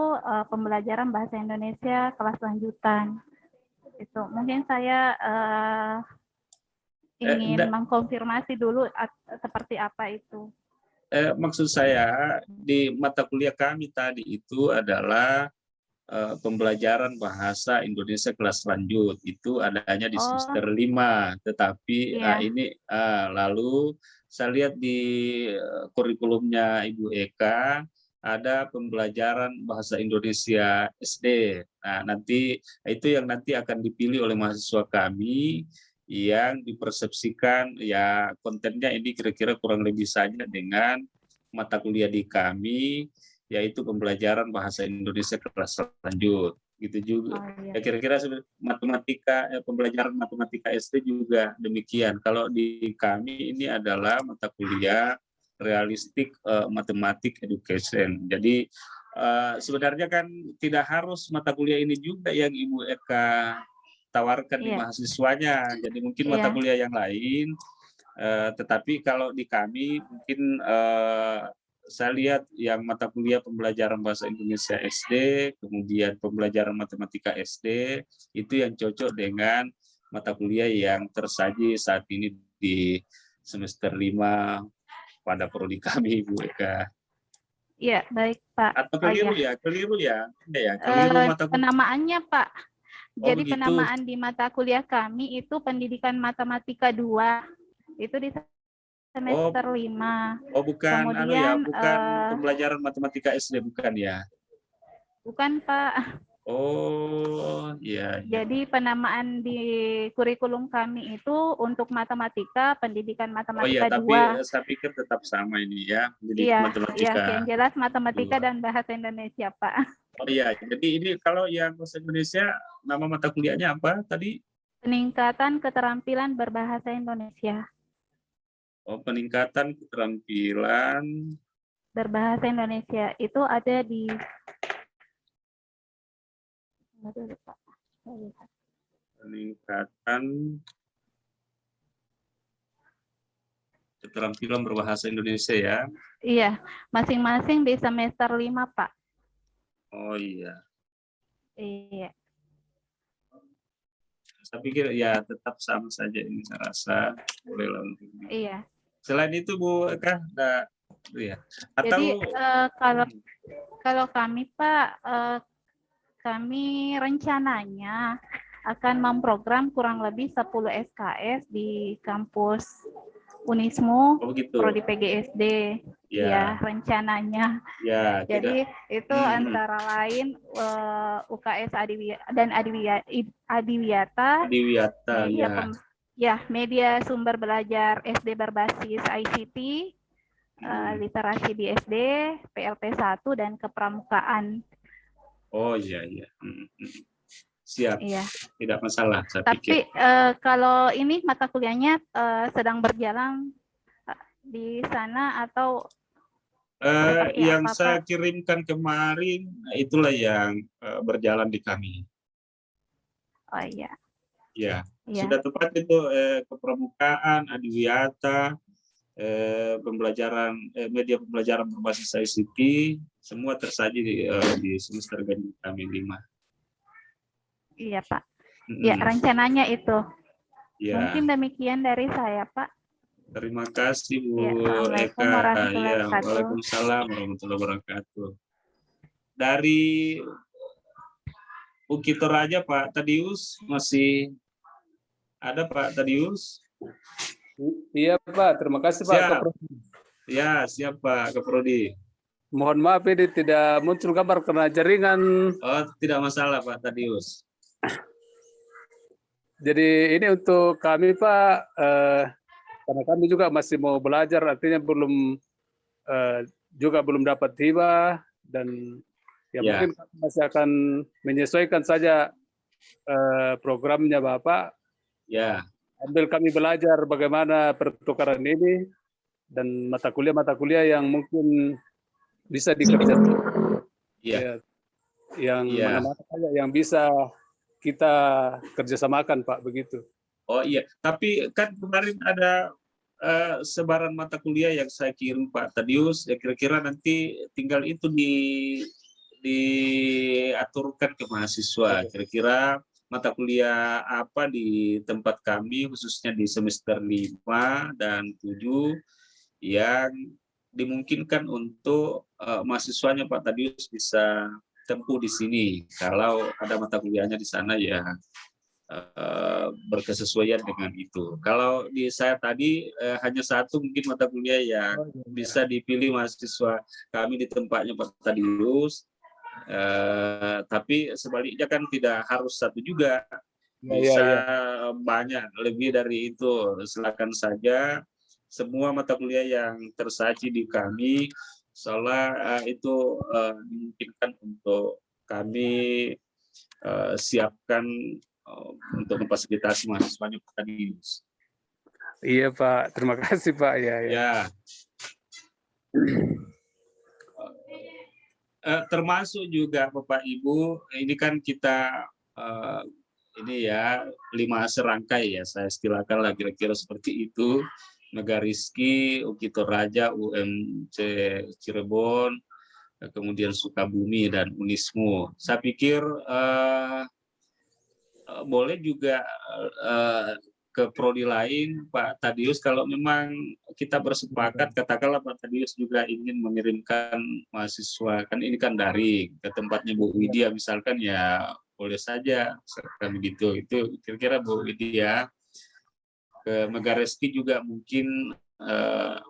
pembelajaran bahasa Indonesia kelas lanjutan. Itu mungkin saya ingin mengkonfirmasi dulu seperti apa itu. Maksud saya di mata kuliah kami tadi itu adalah pembelajaran bahasa Indonesia kelas lanjut, itu adanya di semester 5, tetapi ini lalu saya lihat di kurikulumnya Ibu Eka ada pembelajaran bahasa Indonesia SD. Nah, nanti itu yang nanti akan dipilih oleh mahasiswa kami yang dipersepsikan ya kontennya ini kira-kira kurang lebih saja dengan mata kuliah di kami, yaitu pembelajaran bahasa Indonesia kelas lanjut. Gitu juga. Ya kira-kira matematika, pembelajaran matematika SD juga demikian. Kalau di kami ini adalah mata kuliah realistik matematik education. Jadi sebenarnya kan tidak harus mata kuliah ini juga yang Ibu Eka tawarkan di mahasiswanya. Jadi mungkin mata kuliah yang lain. Tetapi kalau di kami mungkin saya lihat yang mata kuliah pembelajaran bahasa Indonesia SD, kemudian pembelajaran matematika SD, itu yang cocok dengan mata kuliah yang tersaji saat ini di semester 5 pada prodi kami, Bu Eka. Iya, baik Pak. Atau keliru ya? Keliru ya? Keliru mata kuliah. Penamaannya Pak. Jadi begitu. penamaan di mata kuliah kami itu pendidikan matematika 2. Itu di semester 5. Bukan kemudian bukan pembelajaran matematika SD, bukan ya? Bukan Pak. Iya. Jadi penamaan di kurikulum kami itu untuk matematika, pendidikan matematika 2. Tapi saya pikir tetap sama ini ya, matematika. Iya, yang jelas matematika 2. Dan bahasa Indonesia, Pak. Jadi ini kalau yang bahasa Indonesia nama mata kuliahnya apa tadi? Peningkatan keterampilan berbahasa Indonesia. Peningkatan keterampilan berbahasa Indonesia itu ada di peningkatan keterampilan berbahasa Indonesia ya. Iya, masing-masing di semester 5, Pak. Iya. Iya. Saya pikir ya tetap sama saja ini, saya rasa boleh lah. Iya. Selain itu Bu Eka, ya. Atau jadi kalau kami Pak, kami rencananya akan memprogram kurang lebih 10 SKS di kampus Unismu, Prodi PGSD, ya rencananya. Ya, jadi itu antara lain UKS dan Adiwiyata, media sumber belajar SD berbasis ICT, literasi di SD, PLP 1 dan kepramukaan. Iya. Siap, tidak masalah. Tapi kalau ini mata kuliahnya sedang berjalan di sana atau yang saya kirimkan kemarin, itulah yang berjalan di kami. Oh iya. Ya, sudah tepat itu kepramukaan, Adiwiyata, media pembelajaran berbasis ICT semua tersaji di semester ganjil kami 5. Iya Pak. Ya rencananya itu. Ya. Mungkin demikian dari saya Pak. Terima kasih Bu Ya, Assalamualaikum Eka. warahmatullahi Ya, wabarakatuh. Waalaikumsalam warahmatullahi wabarakatuh. Dari UKI Toraja Pak Tadius masih ada Pak Tadius? Iya Pak, terima kasih Pak. Siap. Ya, siap Pak Kaprodi. Mohon maaf ini tidak muncul gambar karena jaringan. Oh, tidak masalah Pak Tadius. Jadi ini untuk kami Pak, karena kami juga masih mau belajar, artinya juga belum dapat hibah dan ya mungkin kami masih akan menyesuaikan saja programnya Bapak. Ya. Ambil kami belajar bagaimana pertukaran ini dan mata kuliah yang mungkin bisa dikerjakan. Iya. Yang mana-mana saja yang bisa kita kerjasamakan Pak, begitu. Oh iya, tapi kan kemarin ada sebaran mata kuliah yang saya kirim Pak Tadius, ya kira-kira nanti tinggal itu diaturkan ke mahasiswa. Kira-kira mata kuliah apa di tempat kami, khususnya di semester 5 dan 7, yang dimungkinkan untuk mahasiswanya Pak Tadius bisa tempuh di sini. Kalau ada mata kuliahnya di sana ya berkesesuaian dengan itu. Kalau di saya tadi hanya satu mungkin mata kuliah yang bisa dipilih mahasiswa kami di tempatnya Pak Tadius, tapi sebaliknya kan tidak harus satu juga, bisa banyak lebih dari itu. Silakan saja semua mata kuliah yang tersaji di kami, soalnya itu dimungkinkan untuk kami siapkan untuk memfasilitasi mahasiswanya Pak Tadius. Iya Pak, terima kasih Pak. Ya. Termasuk juga Bapak Ibu, ini kan kita ini ya 5 serangkai ya, saya istilahkan lah kira-kira seperti itu. Megariski, UKI Toraja, UMC Cirebon, kemudian Sukabumi dan Unismu. Saya pikir boleh juga ke prodi lain Pak Tadius, kalau memang kita bersepakat, katakanlah Pak Tadius juga ingin mengirimkan mahasiswa, kan ini kan daring, ke tempatnya Bu Widya misalkan, ya boleh saja misalkan begitu. Itu kira-kira Bu Widya. Ke Megareski juga mungkin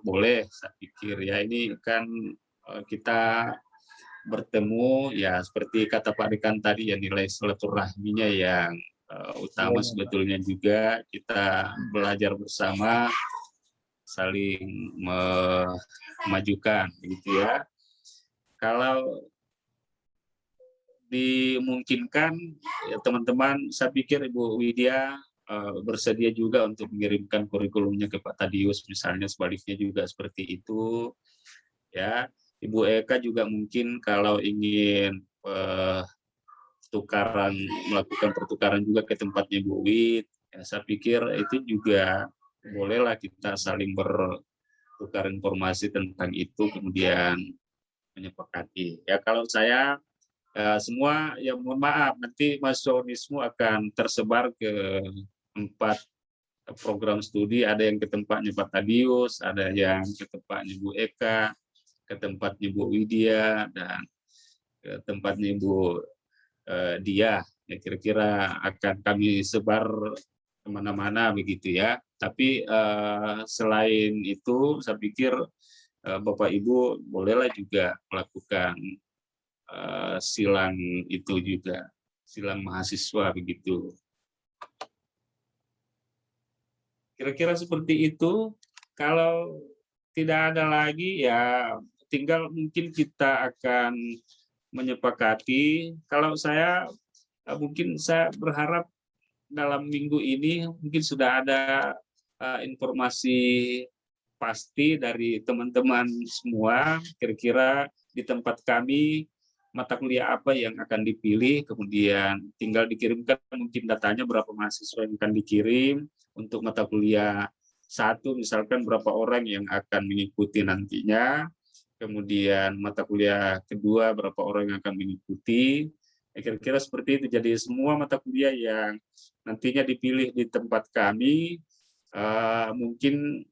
boleh, saya pikir ya. Ini kan kita bertemu ya seperti kata Pak Dekan tadi ya, nilai silaturahminya yang utama sebetulnya juga kita belajar bersama, saling memajukan gitu ya. Kalau dimungkinkan ya teman-teman, saya pikir Ibu Widya bersedia juga untuk mengirimkan kurikulumnya ke Pak Tadius, misalnya sebaliknya juga seperti itu ya. Ibu Eka juga mungkin kalau ingin melakukan pertukaran juga ke tempatnya Bu Wid, ya, saya pikir itu juga bolehlah kita saling bertukar informasi tentang itu, kemudian menyepakati. Ya kalau saya semua ya mohon maaf, nanti mahasiswa Unismu akan tersebar ke 4 program studi, ada yang ke tempatnya Pak Tadius, ada yang ke tempatnya Bu Eka, ke tempatnya Bu Widya, dan ke tempatnya Bu Dia. Ya kira-kira akan kami sebar kemana-mana begitu ya. Tapi selain itu, saya pikir Bapak Ibu bolehlah juga melakukan silang itu juga, silang mahasiswa begitu. Kira-kira seperti itu. Kalau tidak ada lagi ya tinggal mungkin kita akan menyepakati. Kalau saya mungkin saya berharap dalam minggu ini mungkin sudah ada informasi pasti dari teman-teman semua, kira-kira di tempat kami mata kuliah apa yang akan dipilih, kemudian tinggal dikirimkan mungkin datanya berapa mahasiswa yang akan dikirim untuk mata kuliah satu misalkan berapa orang yang akan mengikuti nantinya, kemudian mata kuliah kedua berapa orang yang akan mengikuti, kira-kira seperti itu. Jadi semua mata kuliah yang nantinya dipilih di tempat kami, mungkin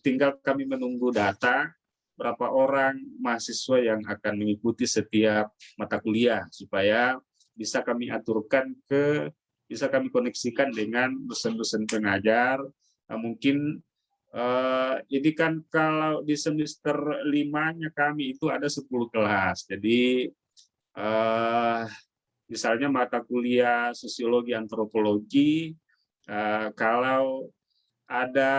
tinggal kami menunggu data berapa orang mahasiswa yang akan mengikuti setiap mata kuliah, supaya bisa kami aturkan bisa kami koneksikan dengan dosen-dosen pengajar. Mungkin ini kan kalau di semester 5-nya kami itu ada 10 kelas. Jadi misalnya mata kuliah sosiologi antropologi, kalau ada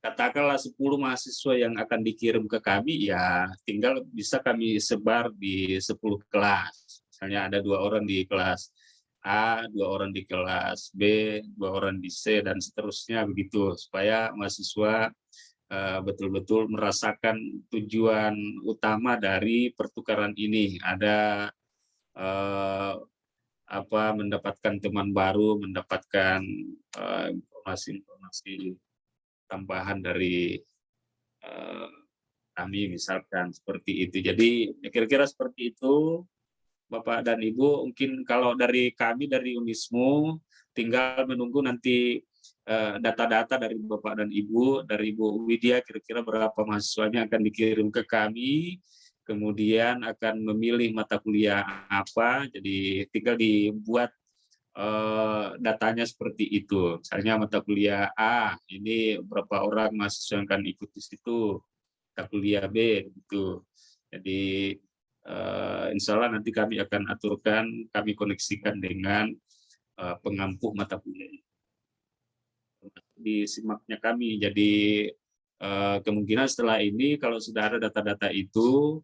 katakanlah 10 mahasiswa yang akan dikirim ke kami, ya tinggal bisa kami sebar di 10 kelas. Misalnya ada 2 orang di kelas A, 2 orang di kelas B, 2 orang di C, dan seterusnya begitu, supaya mahasiswa betul-betul merasakan tujuan utama dari pertukaran ini. Ada mendapatkan teman baru, mendapatkan informasi-informasi tambahan dari kami, misalkan seperti itu. Jadi kira-kira seperti itu, Bapak dan Ibu. Mungkin kalau dari kami dari Unismu tinggal menunggu nanti data-data dari Bapak dan Ibu, dari Ibu Widya, kira-kira berapa mahasiswanya akan dikirim ke kami, kemudian akan memilih mata kuliah apa. Jadi tinggal dibuat datanya seperti itu. Misalnya mata kuliah A, ini berapa orang mahasiswa yang akan ikut di situ, mata kuliah B, gitu. Jadi insya Allah nanti kami akan aturkan, kami koneksikan dengan pengampu mata kuliah di simaknya kami. Jadi kemungkinan setelah ini kalau sudah ada data-data itu,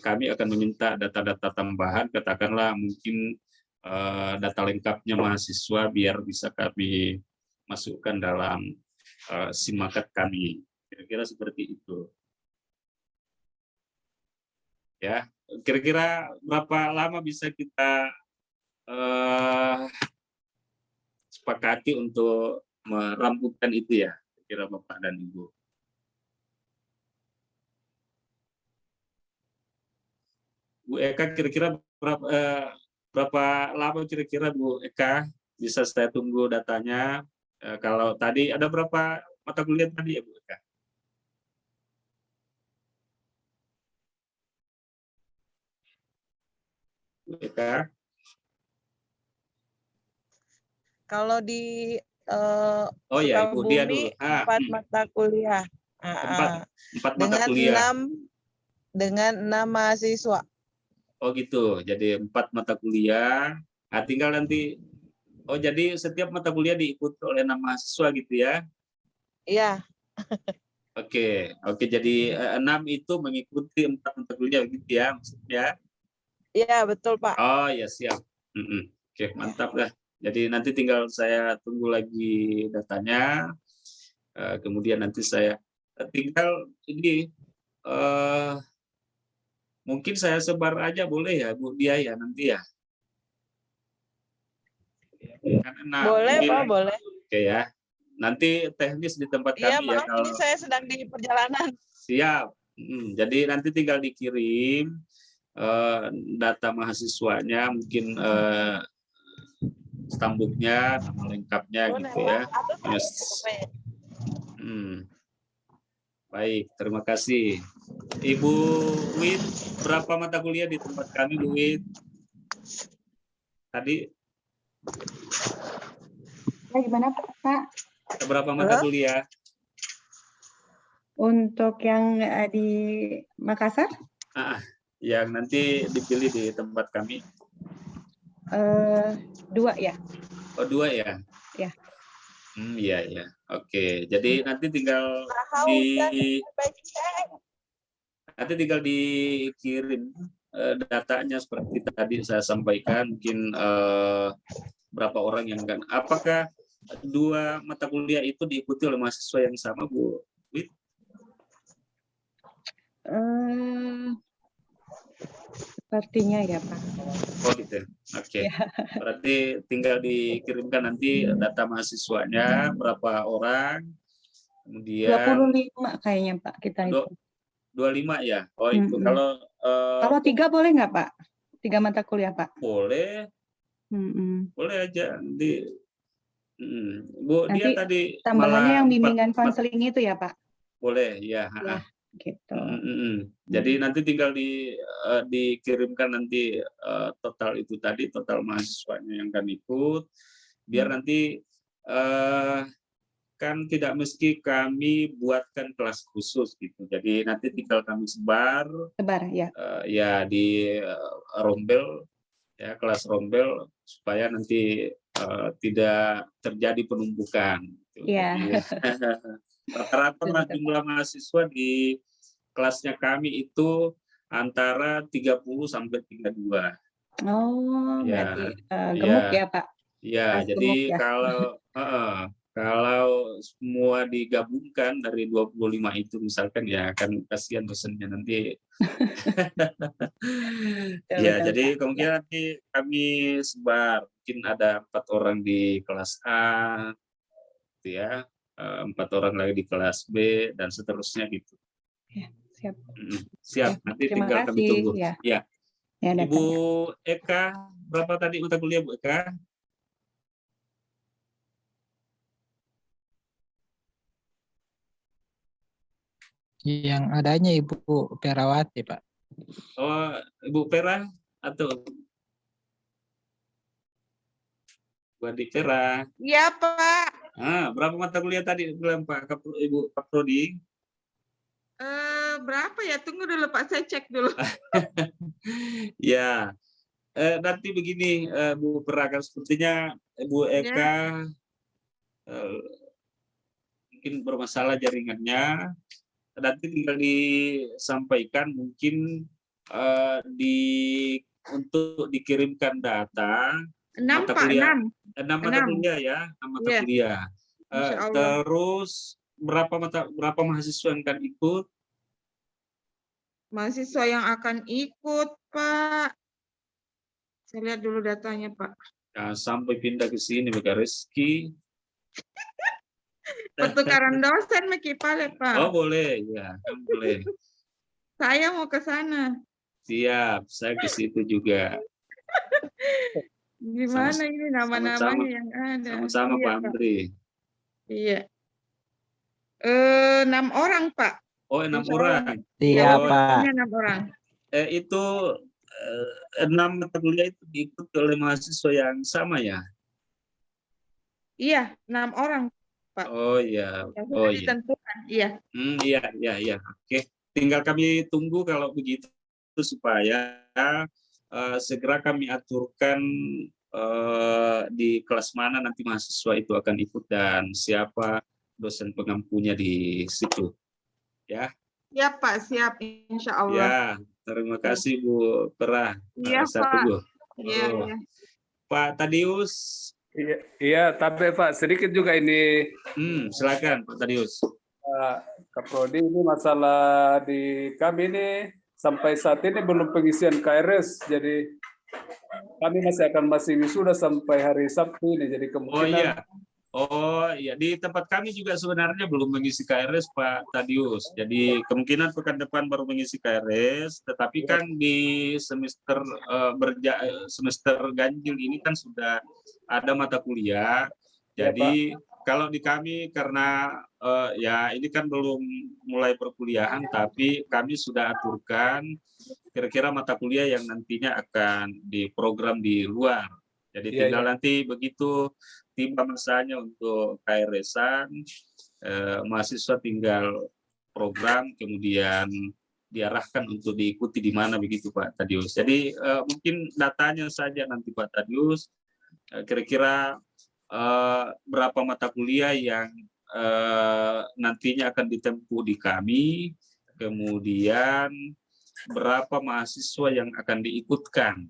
kami akan meminta data-data tambahan, katakanlah mungkin data lengkapnya mahasiswa, biar bisa kami masukkan dalam simakat kami. Kira-kira seperti itu. Ya, kira-kira berapa lama bisa kita sepakati untuk merampungkan itu ya, kira Bapak dan Ibu. Bu Eka, kira-kira berapa lama kira-kira Bu Eka bisa saya tunggu datanya? Kalau tadi ada berapa mata kuliah tadi ya Bu Eka? Bu Eka? Kalau di Oh ya, Ibu Dia dulu. 4 mata kuliah. 4 mata kuliah. Dengan 6 mahasiswa. Oh gitu, jadi 4 mata kuliah. Nah, tinggal nanti, oh jadi setiap mata kuliah diikuti oleh 6 mahasiswa gitu ya? Iya. Oke, jadi 6 itu mengikuti 4 mata kuliah gitu ya maksudnya? Iya, betul Pak. Oh ya, siap. Oke, mantap lah. Jadi nanti tinggal saya tunggu lagi datanya, kemudian nanti saya tinggal ini, mungkin saya sebar aja boleh ya Bu Dia ya nanti ya? Boleh Pak, boleh. Oke ya, nanti teknis di tempat Iya, kami ya. maaf, ini saya sedang di perjalanan. Siap. Jadi nanti tinggal dikirim data mahasiswanya, mungkin stambuknya, nama lengkapnya gitu ya. Yes. Baik, terima kasih. Ibu Wid, berapa mata kuliah di tempat kami, Bu Wid? Tadi? Gimana Pak? Berapa mata kuliah? Untuk yang di Makassar? Yang nanti dipilih di tempat kami. 2 ya. Oh 2 ya? Ya. Iya. Oke, jadi nanti tinggal dikirim datanya seperti tadi saya sampaikan. Mungkin berapa orang yang akan. Apakah 2 mata kuliah itu diikuti oleh mahasiswa yang sama, Bu Wid? Sepertinya ya Pak. Oh gitu. Oke. Ya. Berarti tinggal dikirimkan nanti data mahasiswanya berapa orang, kemudian 25 kayaknya Pak kita itu. 25 ya. Oh itu kalau kalau 3 boleh nggak Pak? 3 mata kuliah Pak? Boleh. Boleh aja nanti. Bu, nanti dia tadi tambahannya malah yang bimbingan konseling itu ya Pak? Boleh, ya. Ya, gitu. Jadi nanti tinggal dikirimkan nanti total itu tadi, total mahasiswanya yang akan ikut, biar nanti kan tidak mesti kami buatkan kelas khusus gitu. Jadi nanti tinggal kami sebar ya. Ya di rombel, ya kelas rombel supaya nanti tidak terjadi penumpukan. Iya. Rata-rata jumlah mahasiswa di kelasnya kami itu antara 30 sampai 32. Oh, ya, berarti gemuk ya Pak? Ya, jadi ya. kalau semua digabungkan dari 25 itu misalkan ya akan kasihan dosennya nanti. Ya, jadi kemungkinan nanti kami sebar, mungkin ada 4 orang di kelas A, gitu ya, 4 orang lagi di kelas B dan seterusnya gitu. Ya, siap. Siap. Ya, nanti tinggal kami tunggu. Ya. Ya. Ya, Ibu Eka, berapa tadi mata kuliah Bu Eka? Yang adanya Ibu Perawati, Pak. Oh, Ibu Pera atau Bu Adi Pera? Iya, Pak. Berapa mata kuliah tadi bilang Pak Ibu Pak Prodi? Berapa ya? Tunggu dulu Pak, saya cek dulu. Ya, nanti begini Bu Pera, sepertinya Bu Eka mungkin bermasalah jaringannya. Nanti tinggal disampaikan mungkin untuk dikirimkan data 6 mata Pak, kuliah, 6 mata kuliah ya, 6 mata kuliah. Terus berapa mahasiswa yang akan ikut? Mahasiswa yang akan ikut Pak. Saya lihat dulu datanya Pak. Nah, sampai pindah ke sini Mbak Rizky. Pertukaran dosen Meki Pale, Pak. Oh boleh, ya boleh. Saya mau ke sana. Siap, saya ke situ juga. Gimana ini nama-namanya yang ada? Sama-sama Pak Andri. Iya. 6 orang Pak. Oh 6 orang. Iya Pak. 6 orang. Itu 6 mata kuliah itu diikuti oleh mahasiswa yang sama ya? Iya, 6 orang Pak. Oh iya. Oh iya. Ditentukan, iya. Iya. Oke, tinggal kami tunggu kalau begitu supaya segera kami aturkan di kelas mana nanti mahasiswa itu akan ikut dan siapa dosen pengampunya di situ. Ya. Siap Pak, siap insya Allah. Ya, terima kasih Bu Pera. Iya Pak. Iya. Pak Tadius. Iya, tapi Pak sedikit juga ini. Silakan Pak Tadius. Kak Prodi, ini masalah di kami ini sampai saat ini belum pengisian KRS, jadi kami masih wisuda sampai hari Sabtu ini, jadi kemungkinan. Oh iya, di tempat kami juga sebenarnya belum mengisi KRS Pak Tadius. Jadi kemungkinan pekan depan baru mengisi KRS, tetapi kan di semester semester ganjil ini kan sudah ada mata kuliah. Jadi kalau di kami karena ya ini kan belum mulai perkuliahan, tapi kami sudah aturkan kira-kira mata kuliah yang nantinya akan diprogram di luar. Jadi tinggal nanti begitu tiba masanya untuk KRS-an, mahasiswa tinggal program kemudian diarahkan untuk diikuti di mana begitu Pak Tadius. Jadi mungkin datanya saja nanti Pak Tadius, kira-kira berapa mata kuliah yang nantinya akan ditempuh di kami, kemudian berapa mahasiswa yang akan diikutkan.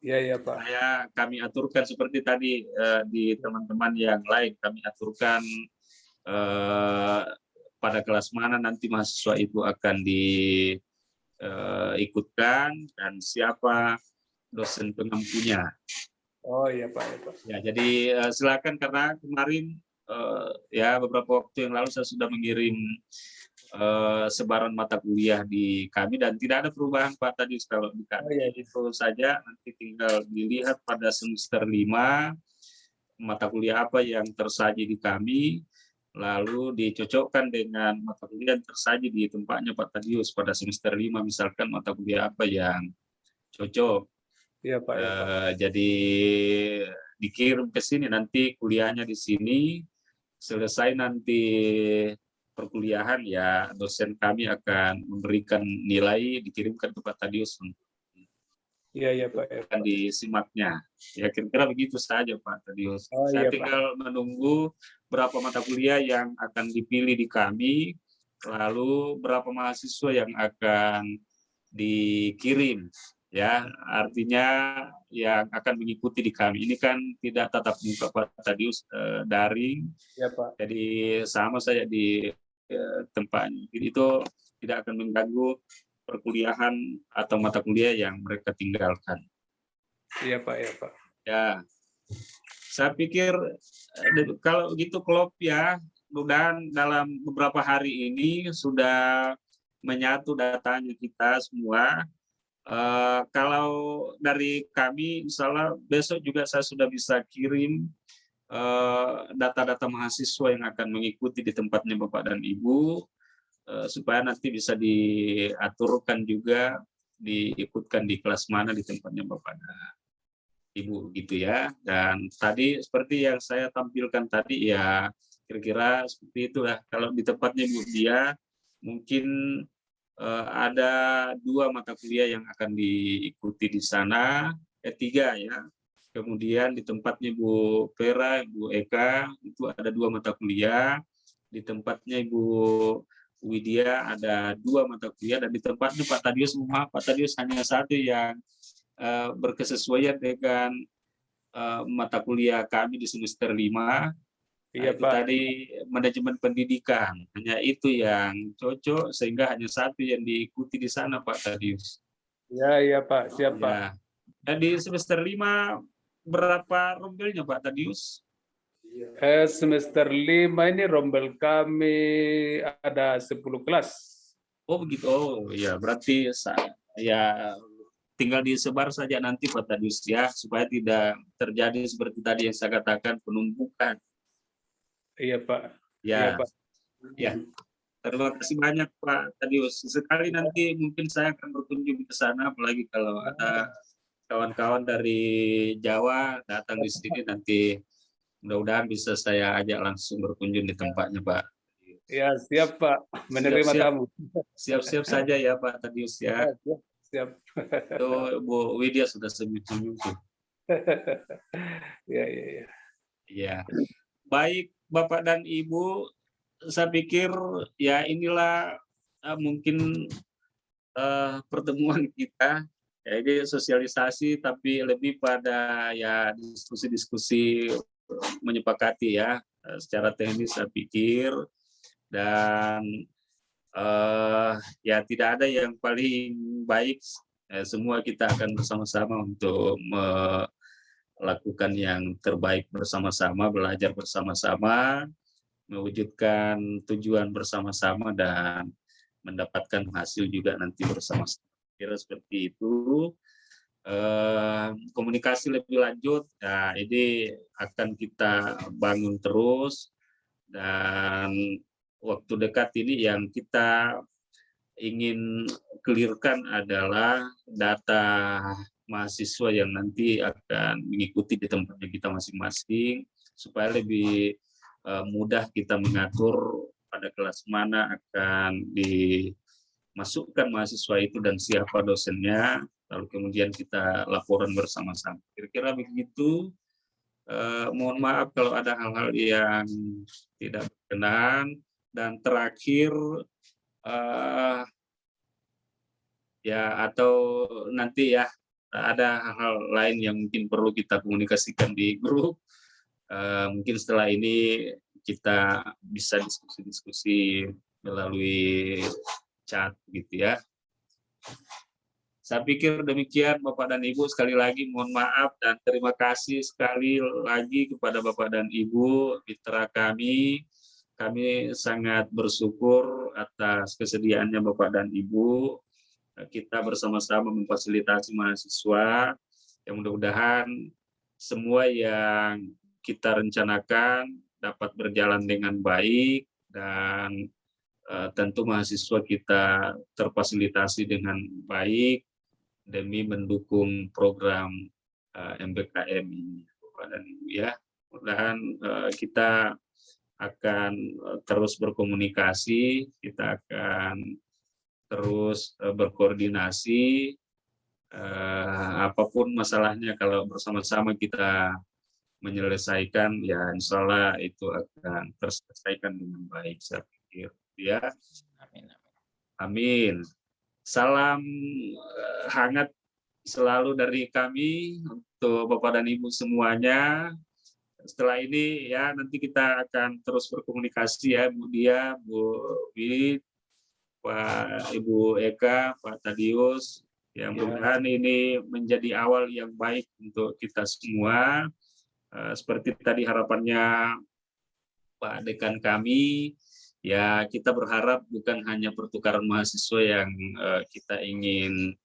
Iya Pak. Kami aturkan seperti tadi di teman-teman yang lain, kami aturkan pada kelas mana nanti mahasiswa itu akan ikutkan dan siapa dosen pengampunya. Oh iya Pak. Ya, Pak. Ya, jadi silakan, karena kemarin ya beberapa waktu yang lalu saya sudah mengirim sebaran mata kuliah di kami dan tidak ada perubahan Pak tadi kalau di kami. Itu saja, nanti tinggal dilihat pada semester 5 mata kuliah apa yang tersaji di kami, lalu dicocokkan dengan mata kuliah yang tersaji di tempatnya Pak Tadius pada semester 5, misalkan mata kuliah apa yang cocok. Iya Pak. Ya, Pak. Jadi dikirim ke sini, nanti kuliahnya di sini, selesai nanti perkuliahan ya dosen kami akan memberikan nilai, dikirimkan ke Pak Tadius. Iya Pak. Ya, akan disimaknya. Ya kira-kira begitu saja Pak Tadius. Saya tinggal menunggu berapa mata kuliah yang akan dipilih di kami, lalu berapa mahasiswa yang akan dikirim. Ya, artinya yang akan mengikuti di kami. Ini kan tidak tatap muka Pak Tadius, daring. Ya, Pak. Jadi sama saja di tempatnya. Jadi itu tidak akan mengganggu perkuliahan atau mata kuliah yang mereka tinggalkan. Iya Pak. Ya, Pak. Ya, saya pikir kalau gitu klop ya, mudah-mudahan dalam beberapa hari ini sudah menyatu datanya kita semua. Kalau dari kami, insya Allah besok juga saya sudah bisa kirim data-data mahasiswa yang akan mengikuti di tempatnya Bapak dan Ibu, supaya nanti bisa diaturkan juga, diikutkan di kelas mana di tempatnya Bapak dan Ibu gitu ya. Dan tadi seperti yang saya tampilkan tadi ya, kira-kira seperti itu ya. Kalau di tempatnya Bu Dia, mungkin ada 2 mata kuliah yang akan diikuti di sana, 3 ya. Kemudian di tempatnya Bu Vera, Bu Eka, itu ada 2 mata kuliah. Di tempatnya Ibu Widya ada 2 mata kuliah, dan di tempatnya Pak Tadius, Pak Tadius hanya 1 yang berkesesuaian dengan mata kuliah kami di semester 5. Iya, itu Pak. tadi manajemen pendidikan, hanya itu yang cocok, sehingga hanya 1 yang diikuti di sana Pak Tadius. Iya Pak, siap Pak. Ya. Dan di semester 5 berapa rombelnya Pak Tadius? Semester 5 ini rombel kami ada 10 kelas. Oh begitu, oh ya berarti ya tinggal disebar saja nanti Pak Tadius ya, supaya tidak terjadi seperti tadi yang saya katakan, penumpukan. Iya Pak. Ya, Iya, Pak. Ya. Terima kasih banyak Pak Tadius. Sekali nanti mungkin saya akan berkunjung ke sana, apalagi kalau ada kawan-kawan dari Jawa datang di sini, nanti mudah-mudahan bisa saya ajak langsung berkunjung di tempatnya Pak. Ya siap Pak, menerima tamu. Siap-siap saja ya Pak Tadius ya. Siap. Itu Bu Widya sudah senyum-senyum tuh. Ya. Ya. Baik Bapak dan Ibu, saya pikir ya inilah mungkin pertemuan kita. Ya, ini sosialisasi tapi lebih pada ya diskusi-diskusi menyepakati ya secara teknis saya pikir, dan ya tidak ada yang paling baik, semua kita akan bersama-sama untuk melakukan yang terbaik bersama-sama, belajar bersama-sama, mewujudkan tujuan bersama-sama dan mendapatkan hasil juga nanti bersama-sama. Kira seperti itu. Komunikasi lebih lanjut, nah ini akan kita bangun terus, dan waktu dekat ini yang kita ingin clearkan adalah data mahasiswa yang nanti akan mengikuti di tempatnya kita masing-masing, supaya lebih mudah kita mengatur pada kelas mana akan dimasukkan mahasiswa itu dan siapa dosennya, lalu kemudian kita laporan bersama-sama. Kira-kira begitu. Mohon maaf kalau ada hal-hal yang tidak berkenan. Dan terakhir, ya atau nanti ya ada hal-hal lain yang mungkin perlu kita komunikasikan di grup. Mungkin setelah ini kita bisa diskusi-diskusi melalui chat gitu ya. Saya pikir demikian Bapak dan Ibu. Sekali lagi mohon maaf dan terima kasih sekali lagi kepada Bapak dan Ibu mitra kami. Kami sangat bersyukur atas kesediaannya Bapak dan Ibu. Kita bersama-sama memfasilitasi mahasiswa. Yang mudah-mudahan semua yang kita rencanakan dapat berjalan dengan baik dan tentu mahasiswa kita terfasilitasi dengan baik demi mendukung program MBKM ini, Bapak dan Ibu ya. Mudah-mudahan kita akan terus berkomunikasi, kita akan terus berkoordinasi, apapun masalahnya kalau bersama-sama kita menyelesaikan, ya insya Allah itu akan terselesaikan dengan baik, saya pikir ya. Amin. Salam hangat selalu dari kami untuk Bapak dan Ibu semuanya. Setelah ini ya nanti kita akan terus berkomunikasi ya Bu Dia, Bu Wid, Pak Ibu Eka, Pak Tadius. Ya mudah-mudahan ini menjadi awal yang baik untuk kita semua. Seperti tadi harapannya Pak Dekan kami, ya kita berharap bukan hanya pertukaran mahasiswa yang kita ingin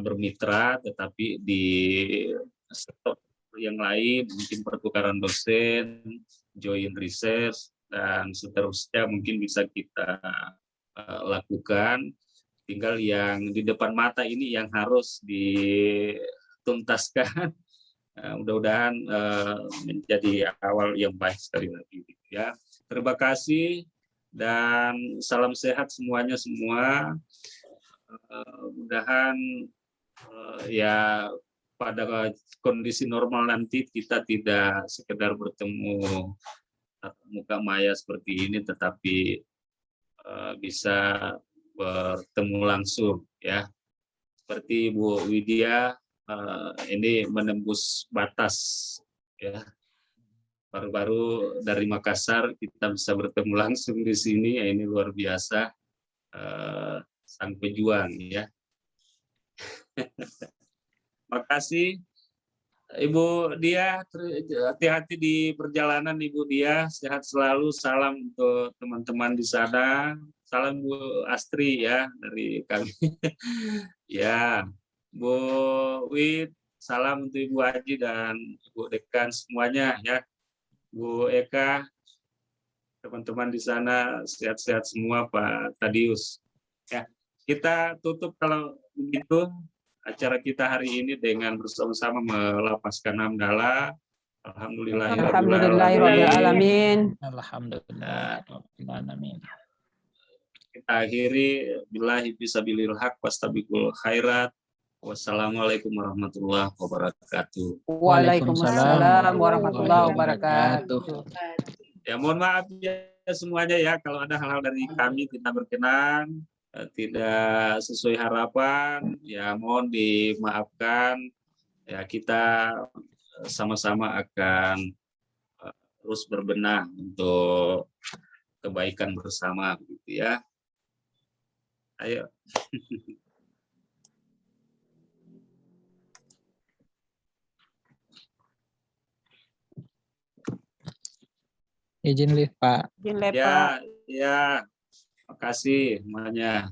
bermitra, tetapi di sektor yang lain mungkin pertukaran dosen, joint research dan seterusnya mungkin bisa kita lakukan. Tinggal yang di depan mata ini yang harus dituntaskan. Mudah-mudahan menjadi awal yang baik sekali lagi ya. Terima kasih dan salam sehat semuanya semua. Mudah-mudahan ya pada kondisi normal nanti kita tidak sekedar bertemu muka maya seperti ini, tetapi bisa bertemu langsung ya. Seperti Bu Widya ini menembus batas ya. Baru-baru dari Makassar kita bisa bertemu langsung di sini, ya ini luar biasa, sang pejuang ya. Makasih Ibu Dia, hati-hati di perjalanan Ibu Dia, sehat selalu, salam untuk teman-teman di sana, salam Bu Astri ya dari kami. Ya, Bu Wid, salam untuk Ibu Haji dan Ibu Dekan semuanya ya. Bu Eka, teman-teman di sana sehat-sehat semua, Pak Tadius. Ya, kita tutup kalau begitu acara kita hari ini dengan bersama-sama melapaskan hamdalah. Alhamdulillahirrahmanirrahim. Alhamdulillahirrahmanirrahim. Kita akhiri billahi fisabilil haq wastabiqul khairat. Wassalamualaikum warahmatullahi wabarakatuh. Waalaikumsalam warahmatullahi wabarakatuh. Ya mohon maaf ya semuanya ya kalau ada hal-hal dari kami tidak berkenan, tidak sesuai harapan, ya mohon dimaafkan. Ya kita sama-sama akan terus berbenah untuk kebaikan bersama gitu ya. Ayo. Izin lift, Pak. Ya, makasih semuanya.